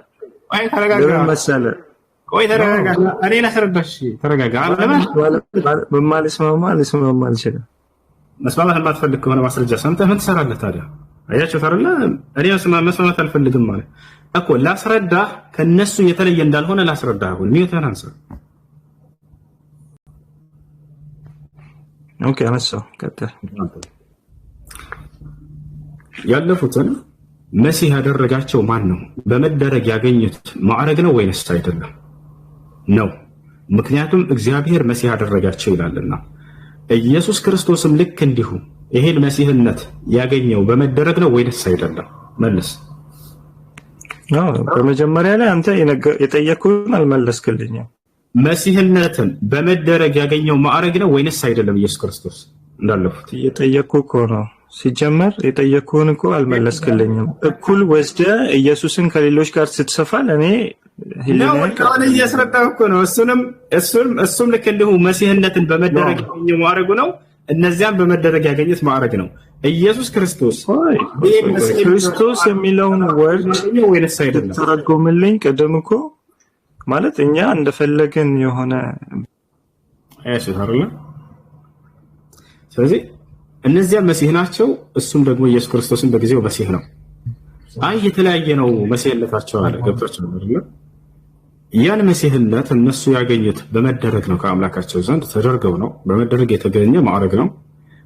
ቆይ ተረጋጋ።
መሰለ ቆይ
ተረጋጋ። እኔ ላስረዳሽ። ተረጋጋ።
ልስማማ አልችልም።
መስማማት የማትፈልግ ከሆነ ማስረጃ ሰምተህ ምን ትሰራለህ ታዲያ? አያችሁ አይደለ? እኔ መስማማት አልፈልግም ማለት እኮ ላስረዳህ፣ ከነሱ የተለየ እንዳልሆነ ላስረዳህ። አሁን ሚውተን አንሳ።
ኦኬ አነሳው። ቀጥል።
ያለፉትን መሲህ ያደረጋቸው ማን ነው? በመደረግ ያገኙት ማዕረግ ነው ወይንስ አይደለም? ነው። ምክንያቱም እግዚአብሔር መሲህ ያደረጋቸው ይላልና። ኢየሱስ ክርስቶስም ልክ እንዲሁ ይሄን መሲህነት ያገኘው በመደረግ ነው ወይንስ አይደለም? መልስ።
በመጀመሪያ ላይ አንተ የጠየቅኩህን አልመለስክልኝም።
መሲህነትን በመደረግ ያገኘው ማዕረግ ነው ወይንስ አይደለም? ኢየሱስ ክርስቶስ እንዳለፉት
የጠየቅኩህ እኮ ነው። ሲጀመር የጠየቅኩህን እኮ አልመለስክልኝም። እኩል ወስደህ ኢየሱስን ከሌሎች ጋር ስትሰፋ ለእኔ
ህሊና እያስረዳሁ እኮ ነው። እሱም ልክ እንዲሁ መሲህነትን በመደረግ ያገኘው ማዕረጉ ነው። እነዚያም በመደረግ ያገኙት ማዕረግ ነው። ኢየሱስ ክርስቶስ
ክርስቶስ የሚለውን ወርድ
ወይንስ አይደለም
ተረጎምልኝ። ቅድም እኮ ማለት እኛ እንደፈለግን የሆነ
አይደለም። ስለዚህ እነዚያ መሲህ ናቸው። እሱም ደግሞ ኢየሱስ ክርስቶስን በጊዜው መሲህ ነው። አይ የተለያየ ነው መሲህነታቸው አለ። ገብቷቸው አይደለም? ያን መሲህነት እነሱ ያገኙት በመደረግ ነው። ከአምላካቸው ዘንድ ተደርገው ነው። በመደረግ የተገኘ ማዕረግ ነው።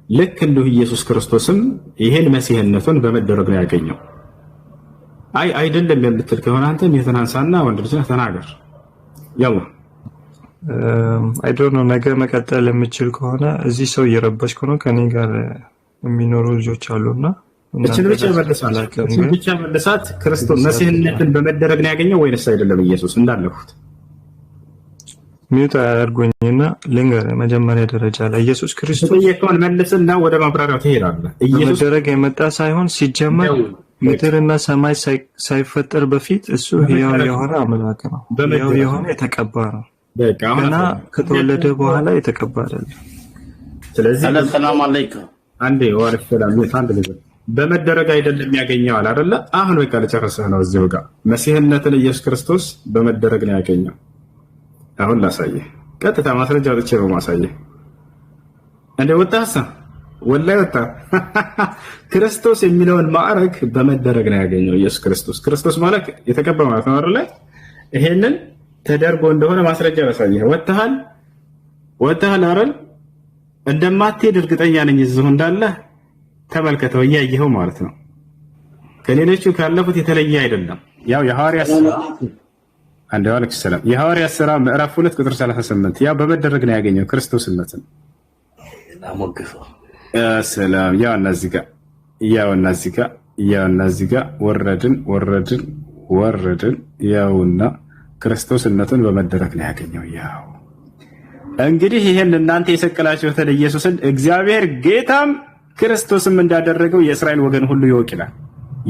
ልክ እንዲሁ ኢየሱስ ክርስቶስም ይሄን መሲህነቱን በመደረግ ነው ያገኘው። አይ አይደለም የምትል ከሆነ አንተም የተናንሳና ወንድ ልጅ ተናገር። ያው
አይ ዶንት ኖ ነገ መቀጠል የምችል ከሆነ እዚህ ሰው እየረበሽኩ ነው። ከኔ ጋር የሚኖሩ ልጆች አሉና
እችን ብቻ መልሳት። ክርስቶስ መሲህነትን በመደረግ ነው ያገኘው ወይንስ አይደለም? ኢየሱስ እንዳለፉት
ሚውት አያርጉኝና ልንገር። መጀመሪያ ደረጃ ላይ ኢየሱስ ክርስቶስ
የጠየቀውን መልስና ወደ ማብራሪያው ትሄዳለህ። ኢየሱስ
በመደረግ የመጣ ሳይሆን ሲጀመር ምድርና ሰማይ ሳይፈጠር በፊት እሱ ሕያው የሆነ አምላክ ነው። ሕያው የሆነ የተቀባ ነው። ገና ከተወለደ በኋላ የተቀባ አይደለም።
ስለዚህ
ሰላም አለይኩም
አንዴ ወርፍ ሰላም አንድ ልጅ በመደረግ አይደለም ያገኘዋል አይደለ? አሁን በቃ ልጨርሰህ ነው እዚሁ ጋር መሲህነትን ኢየሱስ ክርስቶስ በመደረግ ነው ያገኘው። አሁን ላሳየህ፣ ቀጥታ ማስረጃ ወጥቼ ነው ማሳየህ። እንደ ወጣሳ ወላሂ ወጣ ክርስቶስ የሚለውን ማዕረግ በመደረግ ነው ያገኘው ኢየሱስ ክርስቶስ። ክርስቶስ ማለት የተቀባ ማለት ነው አይደለ? ይሄንን ተደርጎ እንደሆነ ማስረጃ ላሳየህ። ወጥተሃል አይደል? እንደማትሄድ እርግጠኛ ነኝ። እዚሁ እንዳለ ተመልከተው፣ እያየኸው ማለት ነው። ከሌሎቹ ካለፉት የተለየ አይደለም። ያው የሐዋርያት ሥራ አንድ ወልክ ሰላም የሐዋርያት ሥራ ምዕራፍ 2 ቁጥር 38 ያው በመደረግ ነው ያገኘው ክርስቶስነትን። ሰላም ያው እነዚህ ጋር ወረድን ያውና ክርስቶስነትን በመደረግ ነው ያገኘው። ያው እንግዲህ ይሄን እናንተ የሰቀላችሁትን ኢየሱስን እግዚአብሔር ጌታም ክርስቶስም እንዳደረገው የእስራኤል ወገን ሁሉ ይወቅላል።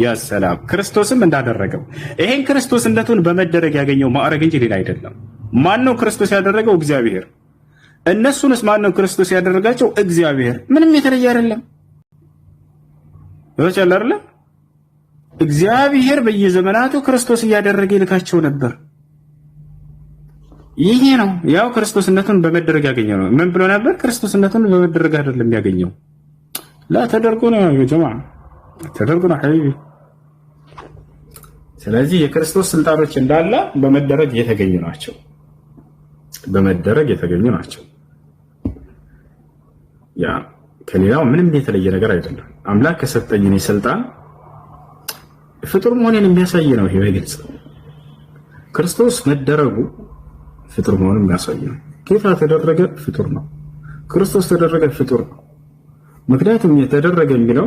ያ ሰላም ክርስቶስም እንዳደረገው ይሄን ክርስቶስነቱን በመደረግ ያገኘው ማዕረግ እንጂ ሌላ አይደለም። ማን ነው ክርስቶስ ያደረገው? እግዚአብሔር። እነሱንስ ማን ነው ክርስቶስ ያደረጋቸው? እግዚአብሔር። ምንም የተለየ አይደለም። ወጨለርለ እግዚአብሔር በየዘመናቱ ክርስቶስ እያደረገ ይልካቸው ነበር። ይሄ ነው ያው ክርስቶስነቱን በመደረግ ያገኘው ነው። ምን ብሎ ነበር? ክርስቶስነቱን በመደረግ አይደለም ያገኘው لا تدركونا يا جماعة تدركونا حبيبي ስለዚህ የክርስቶስ ስልጣኖች እንዳለ በመደረግ የተገኙ ናቸው። ያ ከሌላው ምንም የተለየ ነገር አይደለም። አምላክ ከሰጠኝ እኔ ስልጣን ፍጡር መሆኔን የሚያሳይ ነው። ይሄ በግልጽ ክርስቶስ መደረጉ ፍጡር መሆኑን የሚያሳይ ነው። ጌታ ተደረገ ፍጡር ነው። ክርስቶስ ተደረገ ፍጡር ነው። ምክንያቱም የተደረገ የሚለው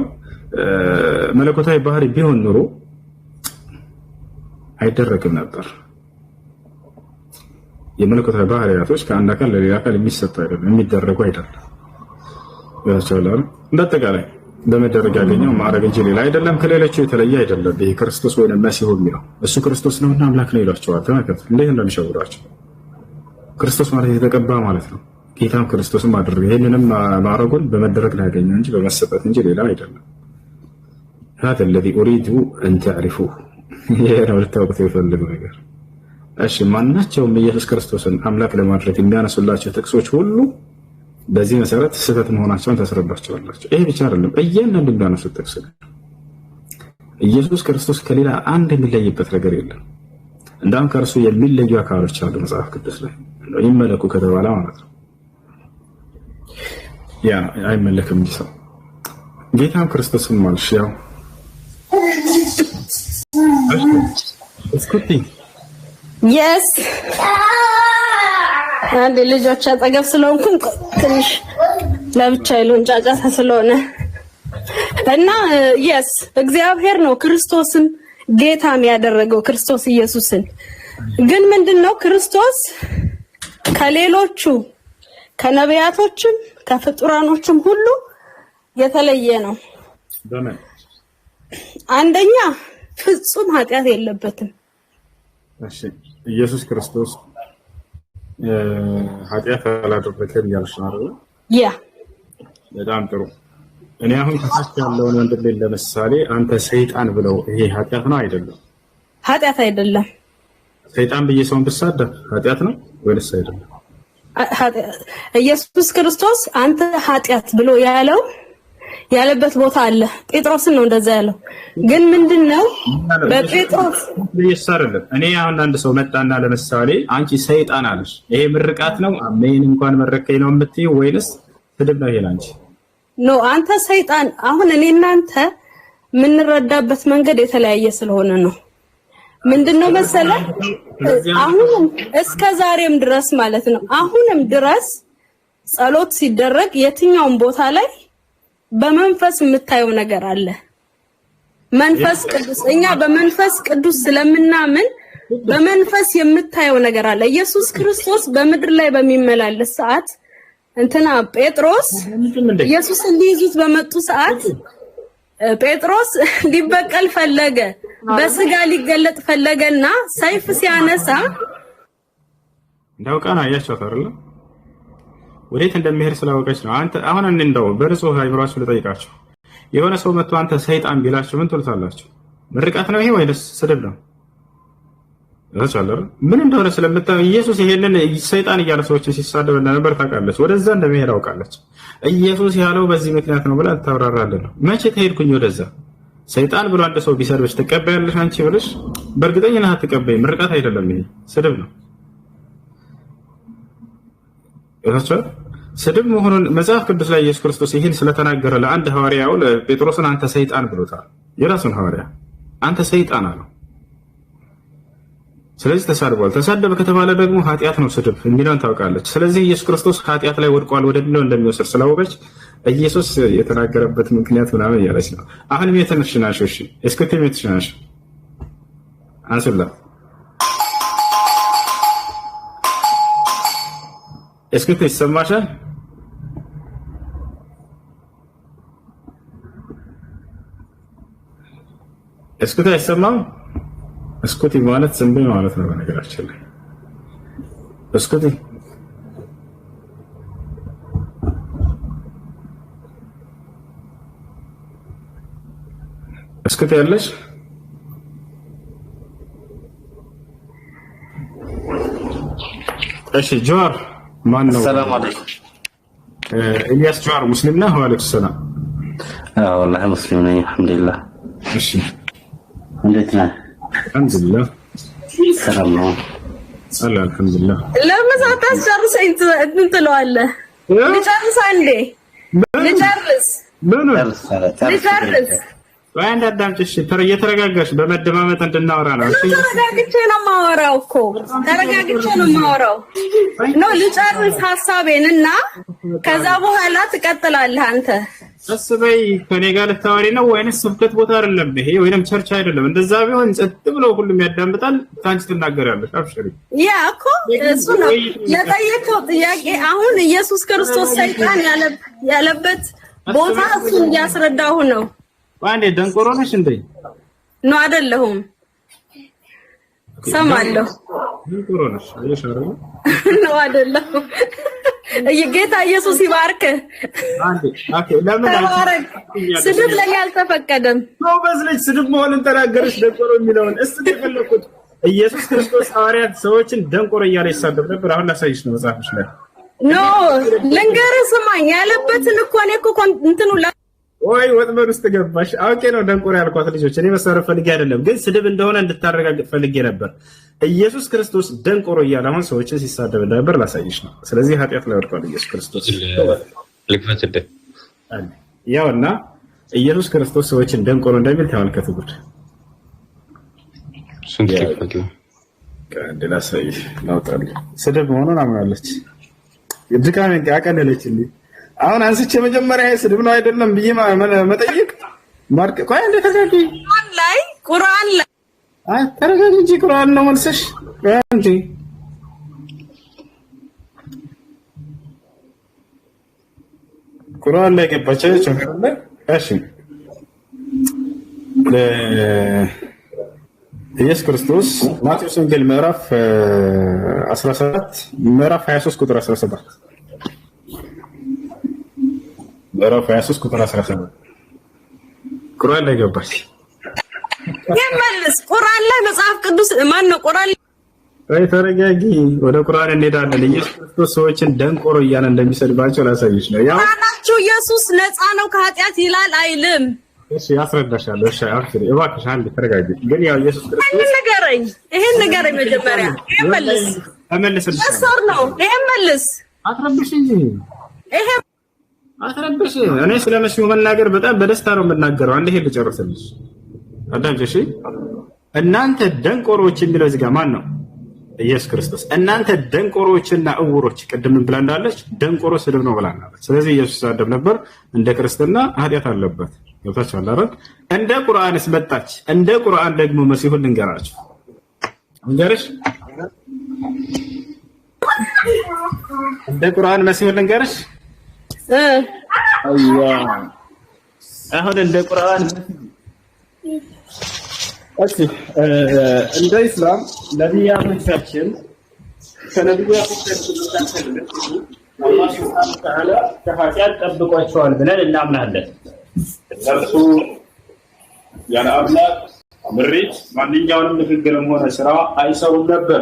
መለኮታዊ ባህሪ ቢሆን ኑሮ አይደረግም ነበር። የመለኮታዊ ባህሪያቶች ከአንድ አካል ለሌላ አካል የሚሰጡ አይደለም፣ የሚደረጉ አይደለም። ያቻላል እንደተጋላይ በመደረግ ያገኘው ማዕረግ እንጂ ሌላ አይደለም፣ ከሌሎቹ የተለየ አይደለም። ይሄ ክርስቶስ ወይንም መሲሁ የሚለው እሱ ክርስቶስ ነውና አምላክ ነው ይሏቸዋል። ተመልከቱ እንዴት እንደሚሸውራቸው። ክርስቶስ ማለት የተቀባ ማለት ነው። ጌታም ክርስቶስም አደረገ። ይሄንንም ማዕረጉን በመደረግ ላይ ያገኘው እንጂ በመሰጠት እንጂ ሌላ አይደለም። هذا الذي اريد ان تعرفوه ይሄ ነው ልታውቁት የፈለገው ነገር። እሺ ማናቸውም ኢየሱስ ክርስቶስን አምላክ ለማድረግ የሚያነሱላቸው ጥቅሶች ሁሉ በዚህ መሰረት ስህተት መሆናቸውን ታስረዳቸዋላችሁ። ይሄ ብቻ አይደለም፣ እያንዳንዱ የሚያነሱት ጥቅስ ኢየሱስ ክርስቶስ ከሌላ አንድ የሚለይበት ነገር የለም። እንዳውም ከእርሱ የሚለዩ አካሎች አሉ መጽሐፍ ቅዱስ ላይ ይመለኩ ከተባለ ማለት ነው። ያ አይመለክም እንጂ ሰው ጌታም ክርስቶስም ማለት ያው እስኩቲ
የስ አንድ ልጆች አጠገብ ስለሆንኩኝ ትንሽ ለብቻ ይሉን ጫጫታ ስለሆነ እና የስ እግዚአብሔር ነው ክርስቶስን ጌታን ያደረገው ክርስቶስ ኢየሱስን። ግን ምንድነው ክርስቶስ ከሌሎቹ ከነቢያቶችም ከፍጡራኖችም ሁሉ የተለየ ነው።
በምን
አንደኛ ፍጹም ኃጢአት የለበትም።
እሺ ኢየሱስ ክርስቶስ ኃጢአት አላደረገም ያልሽ ነው።
ያ
በጣም ጥሩ። እኔ አሁን ከታች ያለውን ወንድም ለምሳሌ አንተ ሰይጣን ብለው ይሄ ኃጢአት ነው አይደለም?
ኃጢአት አይደለም።
ሰይጣን ብዬ ሰውን ብሳደብ ኃጢአት ነው ወይስ አይደለም?
ኢየሱስ ክርስቶስ አንተ ኃጢአት ብሎ ያለበት ቦታ አለ። ጴጥሮስን ነው እንደዛ ያለው። ግን ምንድነው በጴጥሮስ
ይሰራል። እኔ አሁን አንድ ሰው መጣና ለምሳሌ አንቺ ሰይጣን አለሽ፣ ይሄ ምርቃት ነው አሜን እንኳን መረከኝ ነው የምትይው ወይስ ስድብ ነው? ይሄ ላንቺ
ኖ አንተ ሰይጣን። አሁን እኔ እናንተ የምንረዳበት መንገድ የተለያየ ስለሆነ ነው። ምንድነው መሰለህ አሁንም እስከ ዛሬም ድረስ ማለት ነው አሁንም ድረስ ጸሎት ሲደረግ የትኛውም ቦታ ላይ በመንፈስ የምታየው ነገር አለ። መንፈስ ቅዱስ እኛ በመንፈስ ቅዱስ ስለምናምን በመንፈስ የምታየው ነገር አለ። ኢየሱስ ክርስቶስ በምድር ላይ በሚመላለስ ሰዓት እንትና ጴጥሮስ ኢየሱስን ሊይዙት በመጡ ሰዓት ጴጥሮስ ሊበቀል ፈለገ፣ በስጋ ሊገለጥ ፈለገና ሰይፍ ሲያነሳ
እንዳውቃና ያቻት አይደል ወዴት እንደሚሄድ ስላወቀች ነው። አንተ አሁን እንደው በርሶህ አይብራችሁ ልጠይቃችሁ። የሆነ ሰው መጥቶ አንተ ሰይጣን ቢላችሁ ምን ትሉታላችሁ? ምርቃት ነው ይሄ ወይስ ስድብ ነው? ምን እንደሆነ ስለምታውቅ ኢየሱስ ይሄንን ሰይጣን እያለ ሰዎችን ሲሳደብ እንደነበር ታውቃለች። ወደዛ እንደሚሄድ አውቃለች። ኢየሱስ ያለው በዚህ ምክንያት ነው ብላ ታወራራለች ነው። መቼ ተሄድኩኝ ወደዛ? ሰይጣን ብሎ አንድ ሰው ቢሰርብሽ ትቀበያለሽ አንቺ ብለሽ? በእርግጠኝነት አትቀበይም። ምርቃት አይደለም፣ ይሄ ስድብ ነው። ስድብ መሆኑን መጽሐፍ ቅዱስ ላይ ኢየሱስ ክርስቶስ ይህን ስለተናገረ ለአንድ ሐዋርያው ለጴጥሮስን አንተ ሰይጣን ብሎታል። የራሱን ሐዋርያ አንተ ሰይጣን አለው። ስለዚህ ተሳድቧል። ተሳደበ ከተባለ ደግሞ ኃጢአት ነው ስድብ የሚለውን ታውቃለች። ስለዚህ ኢየሱስ ክርስቶስ ኃጢአት ላይ ወድቋል ወደሚለው እንደሚወስድ ስላወቀች ኢየሱስ የተናገረበት ምክንያት ምናምን እያለች ነው። አሁንም የተነሽናሽ እሺ እስከተም የተነሽናሽ አንስላ እስከተ ይሰማሻል? እስከተ አይሰማም? እስኩቲ ማለት ዝም በይ ማለት ነው። በነገራችን ላይ እስኩቲ እስኩቲ ያለሽ እሺ ጆር ማን ነው?
ሰላም አለይኩም
ኢልያስ ጆር ሙስሊም ነህ? ወአለይኩም ሰላም።
አዎ والله ሙስሊም ነኝ አልহামዱሊላህ።
እሺ
እንዴት ነህ?
አልহামዱሊላህ
ሰላም ነው
አለ አልহামዱሊላህ።
ለምን አታስጨርሰኝ እንትለዋለህ? ልጨርስ አንዴ ልጨርስ
ወንድ አዳምጪሽ እየተረጋጋሽ በመደማመጥ እንድናወራ ነው። እሺ
ተረጋግቼ ነው የማወራው እኮ ተረጋግቼ ነው የማወራው ነው። ልጨርስ ሐሳቤንና ከዛ በኋላ ትቀጥላለህ አንተ።
አስበይ ከኔ ጋር ልታወሪ ነው ወይንስ ስብከት ቦታ አይደለም ይሄ ወይንም ቸርች አይደለም? እንደዛ ቢሆን ጸጥ ብሎ ሁሉም ያዳምጣል፣ ታንቺ ትናገራለሽ። አብሽሪ።
ያ እኮ እሱ ነው የጠየቀው ጥያቄ። አሁን ኢየሱስ ክርስቶስ ሰይጣን ያለበት ቦታ እሱን እያስረዳሁ ነው።
ዋንዴ ደንቆሮ ነሽ እንዴ?
ነው አይደለሁም። ሰማለሁ።
ደንቆሮ ነሽ አይሻረው?
ነው አይደለሁም። ጌታ ኢየሱስ ይባርክ።
አንዴ ኦኬ። ለምን
ስድብ ላይ አልተፈቀደም?
ነው በዝለች ስድብ መሆንን ተናገረሽ። ደንቆሮ የሚለውን እስቲ ተፈለኩት። ኢየሱስ ክርስቶስ ሐዋርያት ሰዎችን ደንቆሮ እያለ ይሳደብ ነበር። አሁን ላሳይሽ ነው መጽሐፍሽ ላይ።
ኖ ልንገርህ፣ ስማኝ ያለበትን እኮ እኔ እኮ እንትኑ
ወይ ወጥመድ ውስጥ ገባሽ። አውቄ ነው ደንቆሮ ያልኳት ልጆች። እኔ መሰረፍ ፈልጌ አይደለም፣ ግን ስድብ እንደሆነ እንድታረጋግጥ ፈልጌ ነበር። ኢየሱስ ክርስቶስ ደንቆሮ እያለ አሁን ሰዎችን ሲሳደብ ነበር። ላሳይሽ ነው። ስለዚህ ኃጢአት ላይ ወድቋል ኢየሱስ ክርስቶስ።
ልክፈትደ
ያውና ኢየሱስ ክርስቶስ ሰዎችን ደንቆሮ እንደሚል ተመልከቱ። ጉድ
ስንት ልክፈት
ከአንድ ላሳይሽ ላውጣልኝ። ስድብ መሆኑን አምናለች። ድካሜን አቀለለችልኝ። አሁን አንስቼ መጀመሪያ ስድብ ነው አይደለም ብዬ መጠየቅ ማርክ ቆይ እንደ ተረጋጊ። ቁርአን ላይ ተረጋጊ እንጂ ቁርአን ነው መልሰሽ እንጂ ቁርአን ላይ ገባች። እሺ ኢየሱስ ክርስቶስ ማቴዎስ ወንጌል ምዕራፍ 17 ምዕራፍ 23 ቁጥር 17 ምዕራፍ 23 ቁጥር 17 ቁርአን ላይ ገባች።
ይመልስ ቁርአን ላይ መጽሐፍ ቅዱስ ማን ነው? ቁርአን
ላይ ተረጋጊ። ወደ ቁርአን እንሄዳለን። ኢየሱስ ክርስቶስ ሰዎችን ደንቆሮ እያለ እንደሚሰድባቸው ላሳይሽ ነው። ያው
ታናችሁ ኢየሱስ ነፃ ነው ከኃጢአት ይላል አይልም?
እሺ ያስረዳሻለሁ። እሺ አክቹሊ እባክሽ አንዴ ተረጋጊ። ግን ያው ኢየሱስ ክርስቶስ
ይሄን ንገረኝ መጀመሪያ። ይመልስ
ተመልስልሽ
ሰር ነው። ይሄን መልስ።
አትረብሽ እንጂ
ይሄ
አትረብሽ። እኔ ስለመሲሁ መናገር በጣም በደስታ ነው የምናገረው። አንዴ ይሄን ልጨርስልሽ። አዳምጪ እሺ። እናንተ ደንቆሮች የሚለው እዚህ ጋር ማን ነው? ኢየሱስ ክርስቶስ። እናንተ ደንቆሮችና እውሮች፣ ቅድም ብላ እንዳለች ደንቆሮ ስድብ ነው ብላናለች። ስለዚህ ኢየሱስ ሳደብ ነበር። እንደ ክርስትና ኃጢአት አለበት። ገብታችኋል አይደል? እንደ ቁርአንስ መጣች። እንደ ቁርአን ደግሞ መሲሁን ልንገራችሁ። እንገርሽ እንደ ቁርአን መሲሁን ልንገርሽ። አይዋ አሁን እንደ ቁርአን እሺ እንደ ኢስላም ነቢያቶቻችን ከነቢያቶቻችን አላህ ሱብሓነሁ ወተዓላ ከኃጢአት ጠብቋቸዋል ብለን እናምናለን። እነርሱ ያለ አምላክ ምሪት ማንኛውንም ንግግርም ሆነ ስራ አይሰሩም ነበር።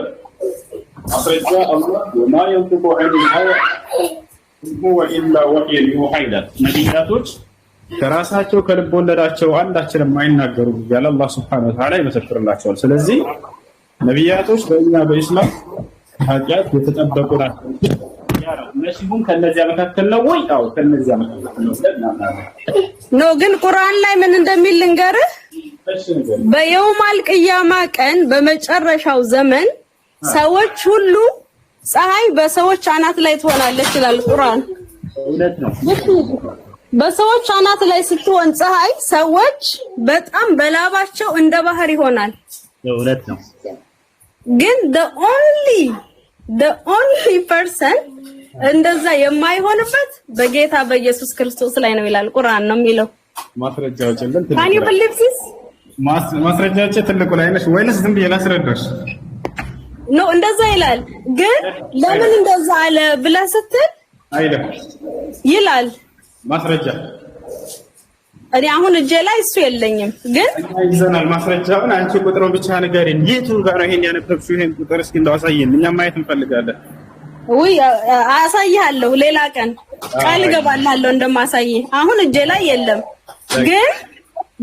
አስረጃ አላህ ወማ የንጢቁ ዐኒል ሀዋ ኢን ሁወ ኢላ ወሕዩን ዩሓ ይላል። ነቢያቶች ከራሳቸው ከልብ ወለዳቸው አንዳችንም አይናገሩም እያለ አላህ ሱብሓነሁ ወተዓላ ይመሰክርላቸዋል። ስለዚህ ነቢያቶች በእኛ በኢስላም ኃጢአት የተጠበቁ ናቸው። መሲሁም ከነዚያ መካከል ነው ወይ? አዎ ከነዚያ መካከል ነው።
ግን ቁርአን ላይ ምን እንደሚል ልንገርህ። በየውማል ቅያማ ቀን በመጨረሻው ዘመን ሰዎች ሁሉ ፀሐይ በሰዎች አናት ላይ ትሆናለች ይላል ቁርአን።
እውነት ነው።
በሰዎች አናት ላይ ስትሆን ፀሐይ ሰዎች በጣም በላባቸው እንደ ባህር ይሆናል።
እውነት ነው።
ግን the only person እንደዛ የማይሆንበት በጌታ በኢየሱስ ክርስቶስ ላይ ነው ይላል ቁርአን ነው የሚለው።
ማስረጃዎች እንትን
Can you believe this?
ማስረጃዎች ትልቁ ላይ ነሽ ወይንስ ዝም ብዬ ላስረዳሽ?
ኖ እንደዛ ይላል። ግን ለምን እንደዛ አለ ብለህ ስትል
አይደለም
ይላል
ማስረጃ።
እኔ አሁን እጄ ላይ እሱ የለኝም፣ ግን
ይዘናል ማስረጃውን። አንቺ ቁጥሩን ብቻ ንገሪን። የቱ ጋር ነው ይሄን ያነበብሽው? ይሄን ቁጥር እስኪ እንደው አሳየን፣ እኛ ማየት እንፈልጋለን።
ውይ አሳይሃለሁ፣ ሌላ ቀን ቃል እገባላለሁ እንደማሳይህ። አሁን እጄ ላይ የለም፣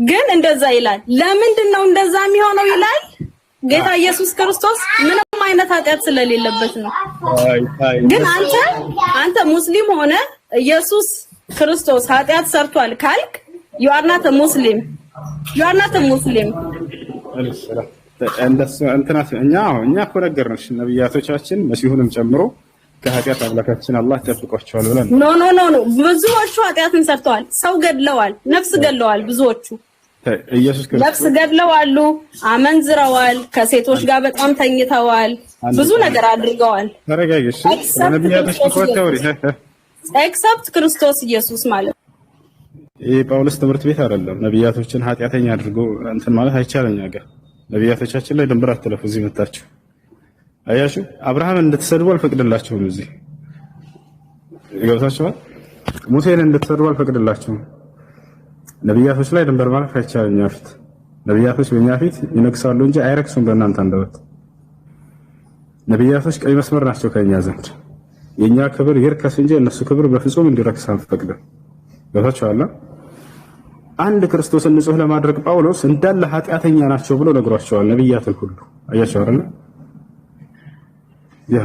ግን እንደዛ ይላል። ለምንድን ነው እንደዛ የሚሆነው ይላል? ጌታ ኢየሱስ ክርስቶስ ምንም አይነት ኃጢአት ስለሌለበት ነው። ግን አንተ ሙስሊም ሆነ ኢየሱስ ክርስቶስ ኃጢአት ሰርቷል ካልክ you are not a Muslim. you are not a Muslim
እንደሱ እንትናት እኛ እኮ ነገርንሽ ነብያቶቻችን መሲሁንም ጨምሮ ከኃጢአት አምላካችን አላህ ተጠብቋቸዋል ብለን
ኖ ብዙዎቹ ኃጢአትን ሰርተዋል ሰው ገድለዋል ነፍስ ገድለዋል ብዙዎቹ
ኢየሱስ ክርስቶስ
ነፍስ ገድለዋል አመንዝረዋል ከሴቶች ጋር በጣም ተኝተዋል ብዙ ነገር አድርገዋል
ተረጋግሽ ነብያቶች ተቆጣውሪ
ኤክሰፕት ክርስቶስ ኢየሱስ ማለት
የጳውሎስ ትምህርት ቤት አይደለም ነብያቶችን ኃጢአተኛ አድርጎ እንትን ማለት አይቻለኝ ነገር ነብያቶቻችን ላይ ድንበር አትለፉ እዚህ መጣችሁ አያችሁ አብርሃም እንድትሰድቡ አልፈቅድላችሁም እዚህ ይገባችኋል ሙሴን እንድትሰድቡ አልፈቅድላችሁም ነብያቶች ላይ ድንበር ማለት አይቻለኝ አፍት ነብያቶች በእኛ ፊት ይነግሳሉ እንጂ አይረክሱም በእናንተ አንደበት ነብያቶች ቀይ መስመር ናቸው ከኛ ዘንድ የኛ ክብር ይርከስ እንጂ እነሱ ክብር በፍጹም እንዲረክስ አንፈቅድም ይገባችኋል አንድ ክርስቶስን ንጹህ ለማድረግ ጳውሎስ እንዳለ ኃጢአተኛ ናቸው ብሎ ነግሯቸዋል ነብያትን ሁሉ አያችሁ አይደል ያ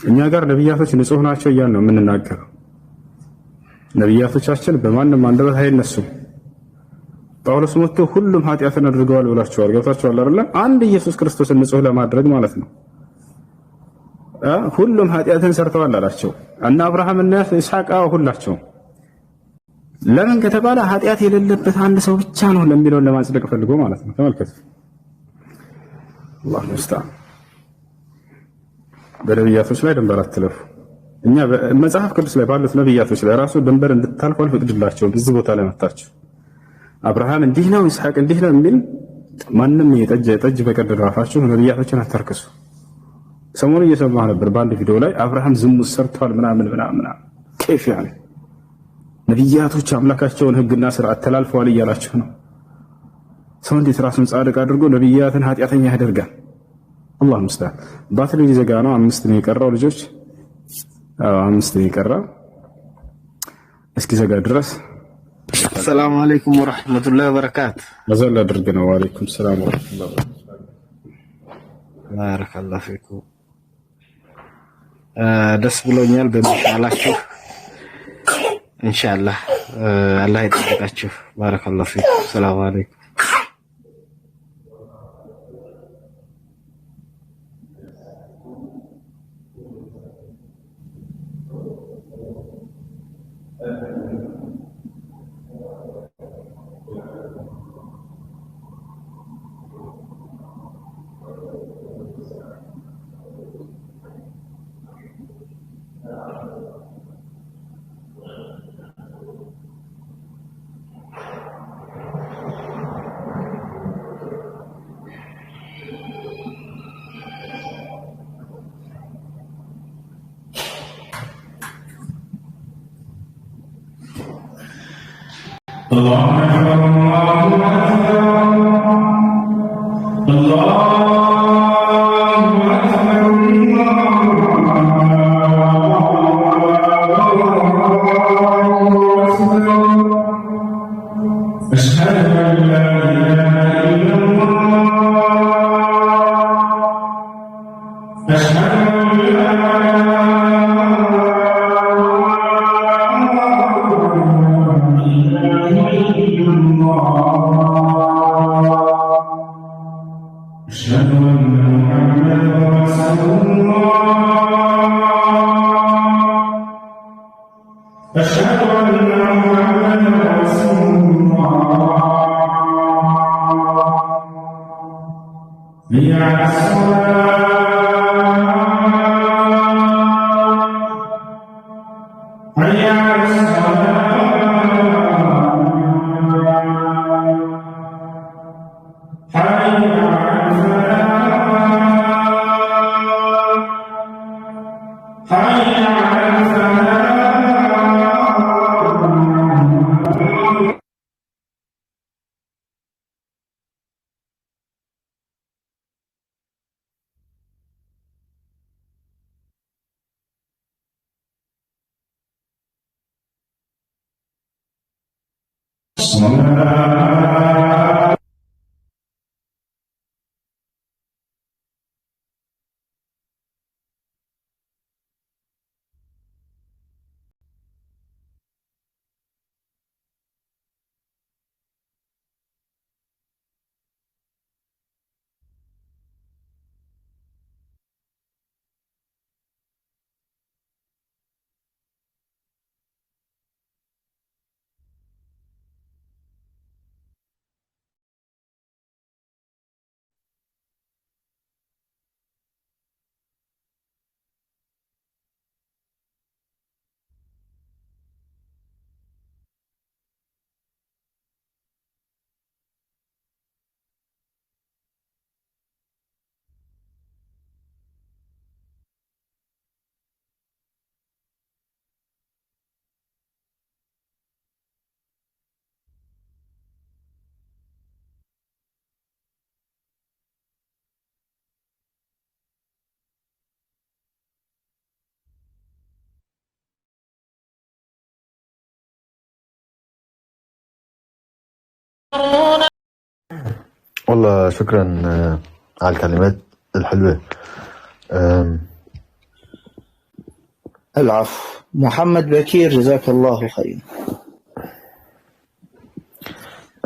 እኛ ጋር ነብያቶች ንጹህ ናቸው እያልን ነው የምንናገረው ነብያቶቻችን በማንም አንደበት አይነሱም ጳውሎስ መጥቶ ሁሉም ኃጢአትን አድርገዋል ብላችኋል ገብታችኋል አይደል አንድ ኢየሱስ ክርስቶስን ንጹህ ለማድረግ ማለት ነው ሁሉም ኃጢአትን ሰርተዋል አላቸው እና አብርሃም እና ይስሐቅ ሁላቸው ለምን ከተባለ ኃጢአት የሌለበት አንድ ሰው ብቻ ነው ለሚለው ለማጽደቅ ፈልጎ ማለት ነው ተመልከቱ አላህ ሙስታን በነብያቶች ላይ ድንበር አትለፉ እኛ መጽሐፍ ቅዱስ ላይ ባሉት ነብያቶች ላይ ራሱ ድንበር እንድታልፉ አልፈቅድላቸውም ብዙ ቦታ ላይ መጣችሁ አብርሃም እንዲህ ነው ይስሐቅ እንዲህ ነው የሚል ማንንም የጠጅ በቀደደ አፋችሁ ነብያቶችን አታርክሱ ሰሞኑን እየሰማሁ ነበር በአንድ ቪዲዮ ላይ አብርሃም ዝሙት ሰርቷል ምናምን ከይፍ ያለ ነብያቶች አምላካቸውን ህግና ስርዓት ተላልፈዋል እያላችሁ ነው ሰው እንዴት ራሱን ጻድቅ አድርጎ ነብያትን ኃጢአተኛ ያደርጋል አላህ ሙስታን ባትሪ ሊዘጋ ነው 5 ነው የቀረው ልጆች 5 ነው የቀረው እስኪ ዘጋ ድረስ
السلام عليكم ورحمة الله وبركاته
نزل درجنا وعليكم السلام ورحمة الله وبركاته
بارك الله فيكم ደስ ብሎኛል በመሻላችሁ ኢንሻአላህ አላህ ይጠብቃችሁ ባረከላሁ ፊኩም ሰላም አለይኩም
والله شكرا على الكلمات الحلوة.
العفو. محمد بكير جزاك الله خير.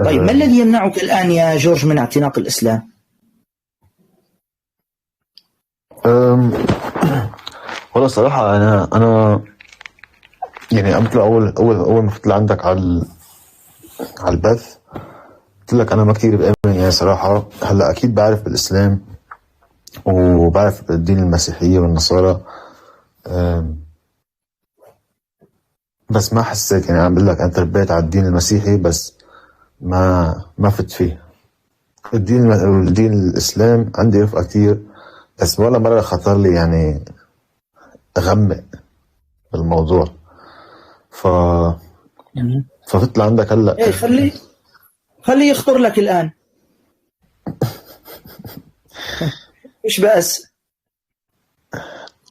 طيب ما الذي يمنعك الآن يا جورج من اعتناق الإسلام؟
والله صراحة أنا يعني مثل أول ما فتت عندك على البث قلت لك أنا ما كتير بآمن يعني صراحة. هلا أكيد بعرف بالإسلام وبعرف بالدين المسيحية والنصارى، بس ما حسيت يعني. عم بقول لك أنا تربيت على الدين المسيحي بس ما فت فيه. الدين الإسلام عندي رفقة كتير بس ولا مرة خطر لي يعني أغمق بالموضوع. ففت لعندك هلا.
ايه خليه يخطر لك الآن. مش بأس.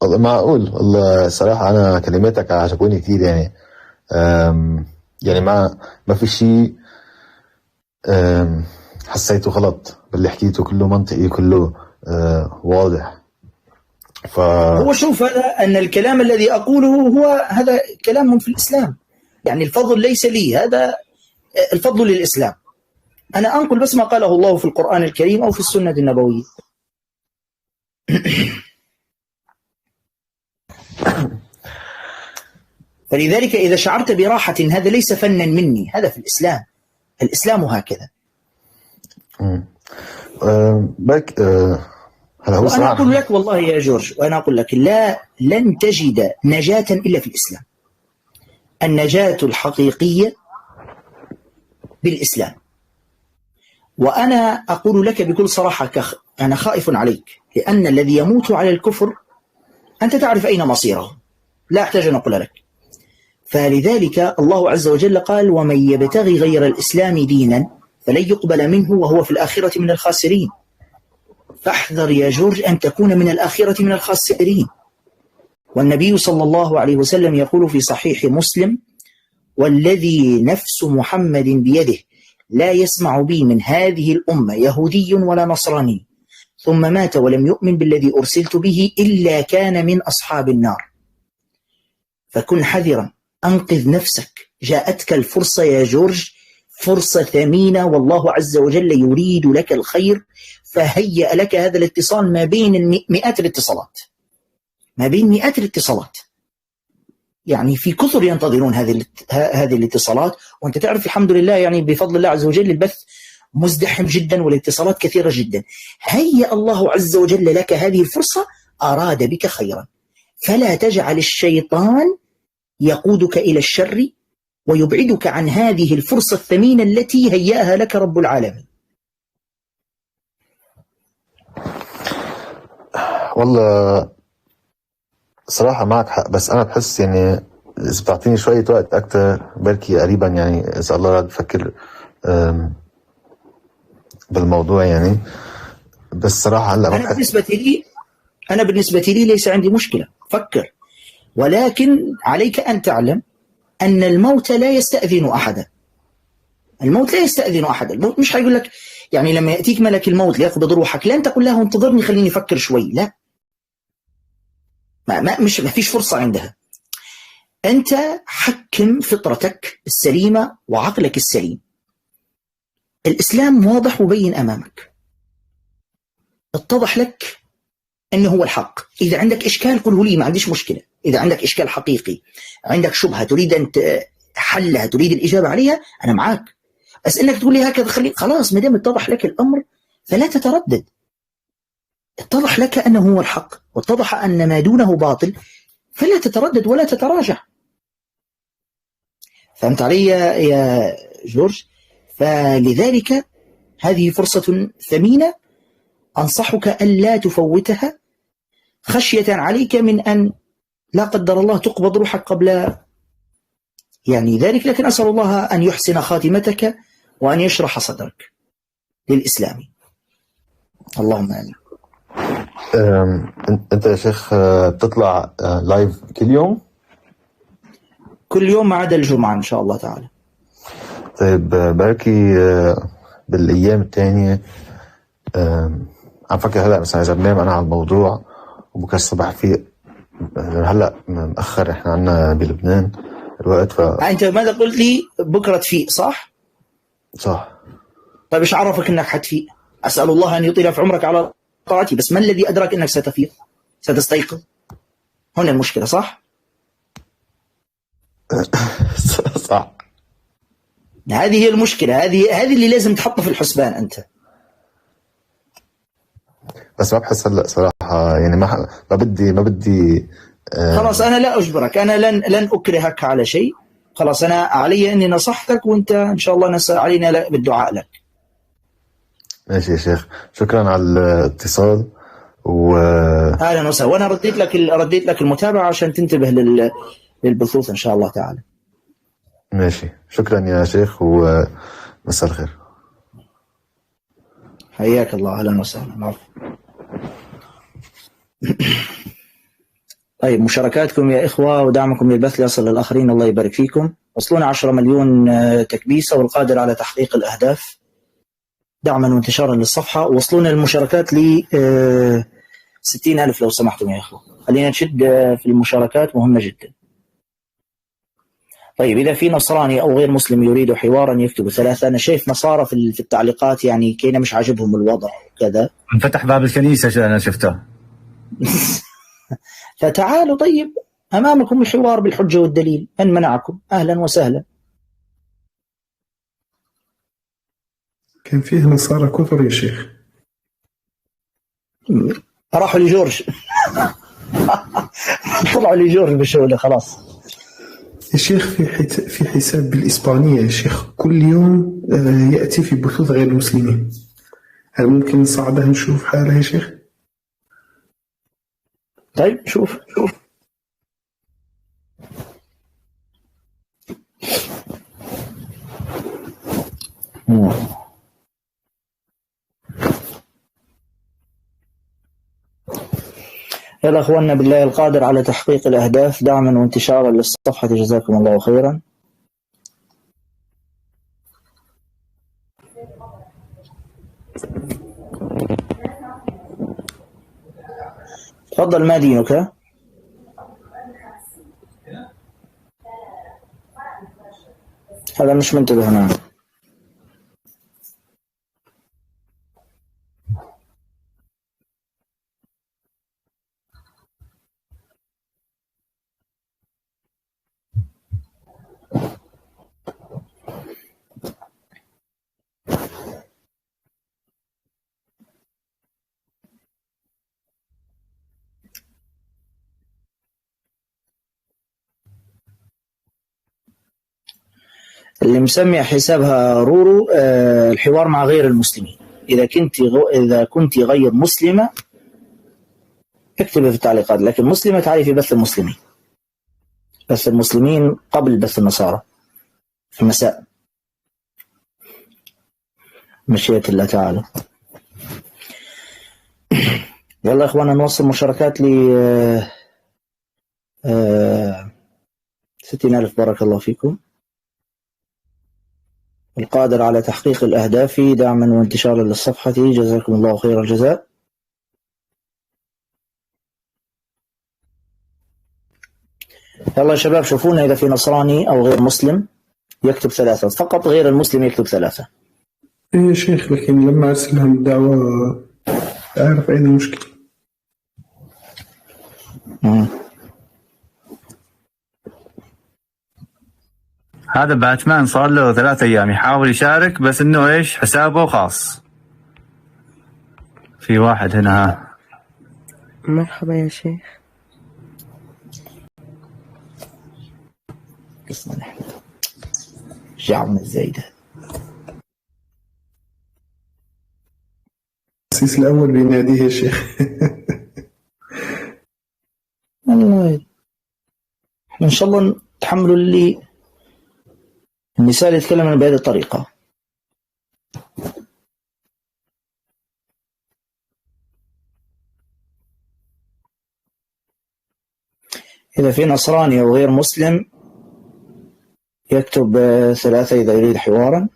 والله معقول. والله صراحة أنا كلماتك عجبوني كتير يعني. يعني ما في شيء حسيته غلط باللي حكيته، كله منطقي، كله واضح.
هو شوف هذا أن الكلام الذي أقوله هو هذا كلام في الإسلام، يعني الفضل ليس لي، هذا الفضل للإسلام. أنا أنقل بس ما قاله الله في القرآن الكريم أو في السنة النبوية. فلذلك إذا شعرت براحة هذا ليس فنا مني، هذا في الإسلام. الإسلام هكذا. وأنا أقول لك والله يا جورج، وأنا أقول لك لن تجد نجاة إلا في الإسلام. النجاة الحقيقية بالإسلام. وأنا أقول لك بكل صراحة أنا خائف عليك، لأن الذي يموت على الكفر أنت تعرف أين مصيره، لا أحتاج أن أقول لك. فلذلك الله عز وجل قال: ومن يبتغي غير الإسلام دينا فلن يقبل منه وهو في الآخرة من الخاسرين. فاحذر يا جورج أن تكون من الآخرة من الخاسرين. والنبي صلى الله عليه وسلم يقول في صحيح مسلم: والذي نفس محمد بيده لا يسمع بي من هذه الأمة يهودي ولا نصراني ثم مات ولم يؤمن بالذي أرسلت به إلا كان من أصحاب النار. فكن حذرا، أنقذ نفسك. جاءتك الفرصة يا جورج، فرصة ثمينة، والله عز وجل يريد لك الخير، فهيأ لك هذا الاتصال ما بين مئات الاتصالات، ما بين مئات الاتصالات. يعني في كثر ينتظرون هذه الاتصالات، وأنت تعرف الحمد لله يعني بفضل الله عز وجل البث مزدحم جدا والاتصالات كثيرة جدا. هيأ الله عز وجل لك هذه الفرصة، أراد بك خيرا، فلا تجعل الشيطان يقودك إلى الشر ويبعدك عن هذه الفرصة الثمينة التي هيأها لك رب العالمين.
والله صراحة معك حق، بس أنا بحس يعني إذا بتعطيني شوية وقت أكتر بركي قريبا يعني إذا الله راد بفكر بالموضوع يعني. بس صراحة هلا
أنا بالنسبة لي ليس عندي مشكلة، فكر، ولكن عليك أن تعلم أن الموت لا يستأذن أحدا. الموت لا يستأذن أحدا. الموت مش هيقول لك يعني لما يأتيك ملك الموت ليقبض روحك لن تقول له انتظرني خليني أفكر شوي، لا، ما فيش فرصة عندها. أنت حكم فطرتك السليمة وعقلك السليم. الإسلام واضح وبين أمامك، اتضح لك أنه هو الحق. إذا عندك إشكال قله لي، ما عنديش مشكلة. إذا عندك إشكال حقيقي، عندك شبهة تريد أن حلها، تريد الإجابة عليها، أنا معاك. بس إنك تقول لي هكذا خلاص، ما دام اتضح لك الأمر فلا تتردد. اتضح لك أنه هو الحق واتضح أن ما دونه باطل، فلا تتردد ولا تتراجع. فهمت علي يا جورج؟ فلذلك هذه فرصة ثمينة، أنصحك ألا تفوتها خشية عليك من أن لا قدر الله تقبض روحك قبل يعني ذلك. لكن أسأل الله أن يحسن خاتمتك وأن يشرح صدرك للإسلام. اللهم آمين.
أنت يا شيخ بتطلع لايف كل يوم؟
كل يوم ما عدا الجمعة إن شاء الله تعالى.
طيب بركي بالايام التانية عم فكر هلا مثلا اذا بنام انا على الموضوع وبكره الصبح في هلا مأخر احنا عنا بلبنان الوقت
انت ماذا قلت لي؟ بكره تفيق صح؟
صح.
طيب ايش عرفك انك حتفيق؟ اسال الله ان يطيل في عمرك على طاعتي، بس ما الذي ادراك انك ستفيق؟ ستستيقظ؟ هنا المشكله صح؟
صح.
هذه هي المشكله، هذه اللي لازم تحطها في الحسبان انت.
بس ما بحس هلا صراحه يعني ما بدي
خلاص انا لا اجبرك، انا لن اكرهك على شيء. خلاص انا علي اني نصحتك، وانت ان شاء الله نسأل علينا بالدعاء لك.
ماشي يا شيخ، شكرا على الاتصال
اهلا وسهلا. وانا رديت لك المتابعه عشان تنتبه للبثوث ان شاء الله تعالى.
ماشي، شكرا يا شيخ ومساء الخير.
حياك الله، اهلا وسهلا. طيب مشاركاتكم يا إخوة ودعمكم للبث ليصل للآخرين، الله يبارك فيكم. وصلونا 10 مليون تكبيسة، والقادر على تحقيق الأهداف دعما وانتشارا للصفحة. وصلونا المشاركات ل 60,000 لو سمحتم يا إخوة. خلينا نشد في المشاركات، مهمة جدا. طيب إذا في نصراني أو غير مسلم يريد حوارا يكتب 3. أنا شايف نصارى في التعليقات يعني كينا مش عاجبهم الوضع كذا.
انفتح باب الكنيسة أنا شفته.
فتعالوا، طيب أمامكم الحوار بالحجة والدليل، من منعكم؟ أهلا وسهلا.
كان فيه نصارى كثر يا شيخ.
راحوا لجورج. طلعوا لجورج بشغله خلاص.
يا شيخ في حساب بالإسبانية يا شيخ، كل يوم يأتي في بثوث غير المسلمين. هل ممكن نصعدها نشوف حالها يا شيخ؟
طيب شوف يلا أخواننا بالله القادر على تحقيق الأهداف دعما وانتشارا للصفحة، جزاكم الله خيرا. تفضل، ما دينك؟ هذا مش منتبه هنا. اللي مسمي حسابها رورو الحوار مع غير المسلمين. إذا كنت غير مسلمة اكتبي في التعليقات، لكن مسلمة تعالي في بث المسلمين. بث المسلمين قبل بث النصارى في المساء مشيئة الله تعالى. يلا إخوانا نوصل مشاركات ل 60,000 بارك الله فيكم. القادر على تحقيق الأهداف دعما وانتشارا للصفحة، جزاكم الله خير الجزاء. يلا يا شباب شوفونا إذا في نصراني أو غير مسلم يكتب 3 فقط، غير المسلم يكتب 3.
إيه يا شيخ، لكن لما أرسل لهم الدعوة أعرف أين المشكلة.
هذا باتمان صار له 3 أيام يحاول يشارك، بس إنه إيش حسابه خاص. في واحد هنا. ها
مرحبا يا شيخ.
قصنا نحن شعبنا الزايدة.
السيس الأول بيناديه يا شيخ.
والله إن شاء الله تحملوا اللي النساء اللي يتكلمون بهذه الطريقة. إذا في نصراني أو غير مسلم يكتب 3 إذا يريد حوارا.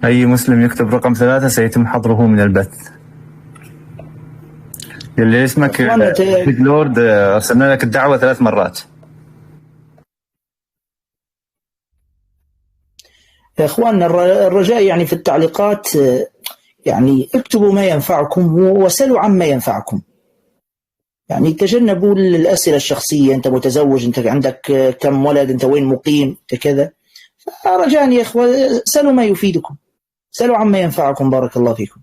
أي مسلم يكتب رقم 3 سيتم حظره من البث. اللي اسمك بيج لورد أرسلنا لك الدعوة 3 مرات.
يا إخواننا الرجاء يعني في التعليقات يعني اكتبوا ما ينفعكم وسلوا عما ينفعكم. يعني تجنبوا الأسئلة الشخصية، أنت متزوج، أنت عندك كم ولد، أنت وين مقيم، أنت كذا. رجاء يا إخوة سلوا ما يفيدكم، سلوا عما ينفعكم. بارك الله فيكم.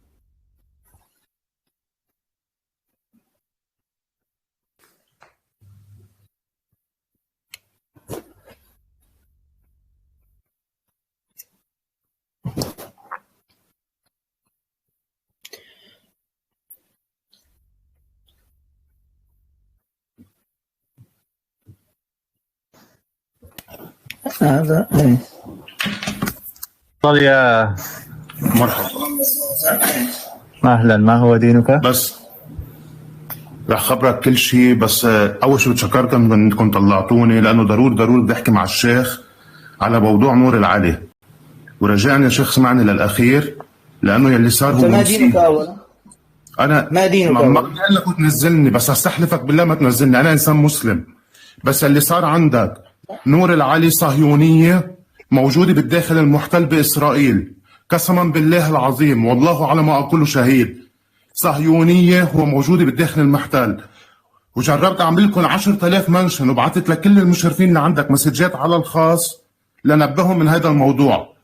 هذا
تفضل يا
مرحبا.
أهلا، ما هو دينك؟
بس رح خبرك كل شيء، بس أول شيء بتشكركم إنكم طلعتوني، لأنه ضروري بدي أحكي مع الشيخ على موضوع نور العلي. ورجعني يا شيخ اسمعني للأخير، لأنه يلي صار هو
ما دينك أولا؟
أنا
ما دينك
ما بدي أقول لك تنزلني، بس أستحلفك بالله ما تنزلني، أنا إنسان مسلم. بس اللي صار عندك نور العلي صهيونية موجودة بالداخل المحتل بإسرائيل، قسما بالله العظيم والله على ما أقول شهيد. صهيونية هو موجودة بالداخل المحتل، وجربت أعمل لكم 10,000 منشن، وبعثت لك كل المشرفين اللي عندك مسجات على الخاص لنبههم من هذا الموضوع.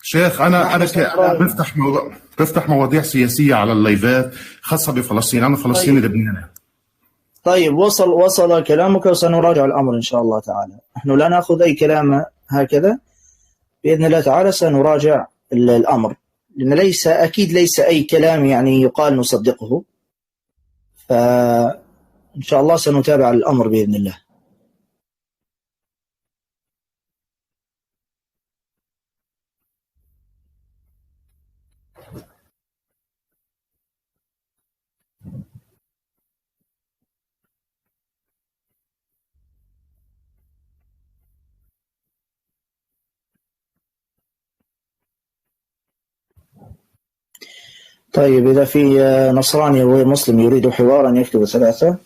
شيخ أنا بفتح مواضيع سياسية على اللايفات خاصة بفلسطين، أنا فلسطيني لبناني.
طيب وصل كلامك وسنراجع الأمر إن شاء الله تعالى. نحن لا نأخذ أي كلام هكذا، بإذن الله تعالى سنراجع الأمر، لأن أكيد ليس أي كلام يعني يقال نصدقه، فإن شاء الله سنتابع الأمر بإذن الله. طيب إذا في نصراني ومسلم يريد حوارا يكتب 3.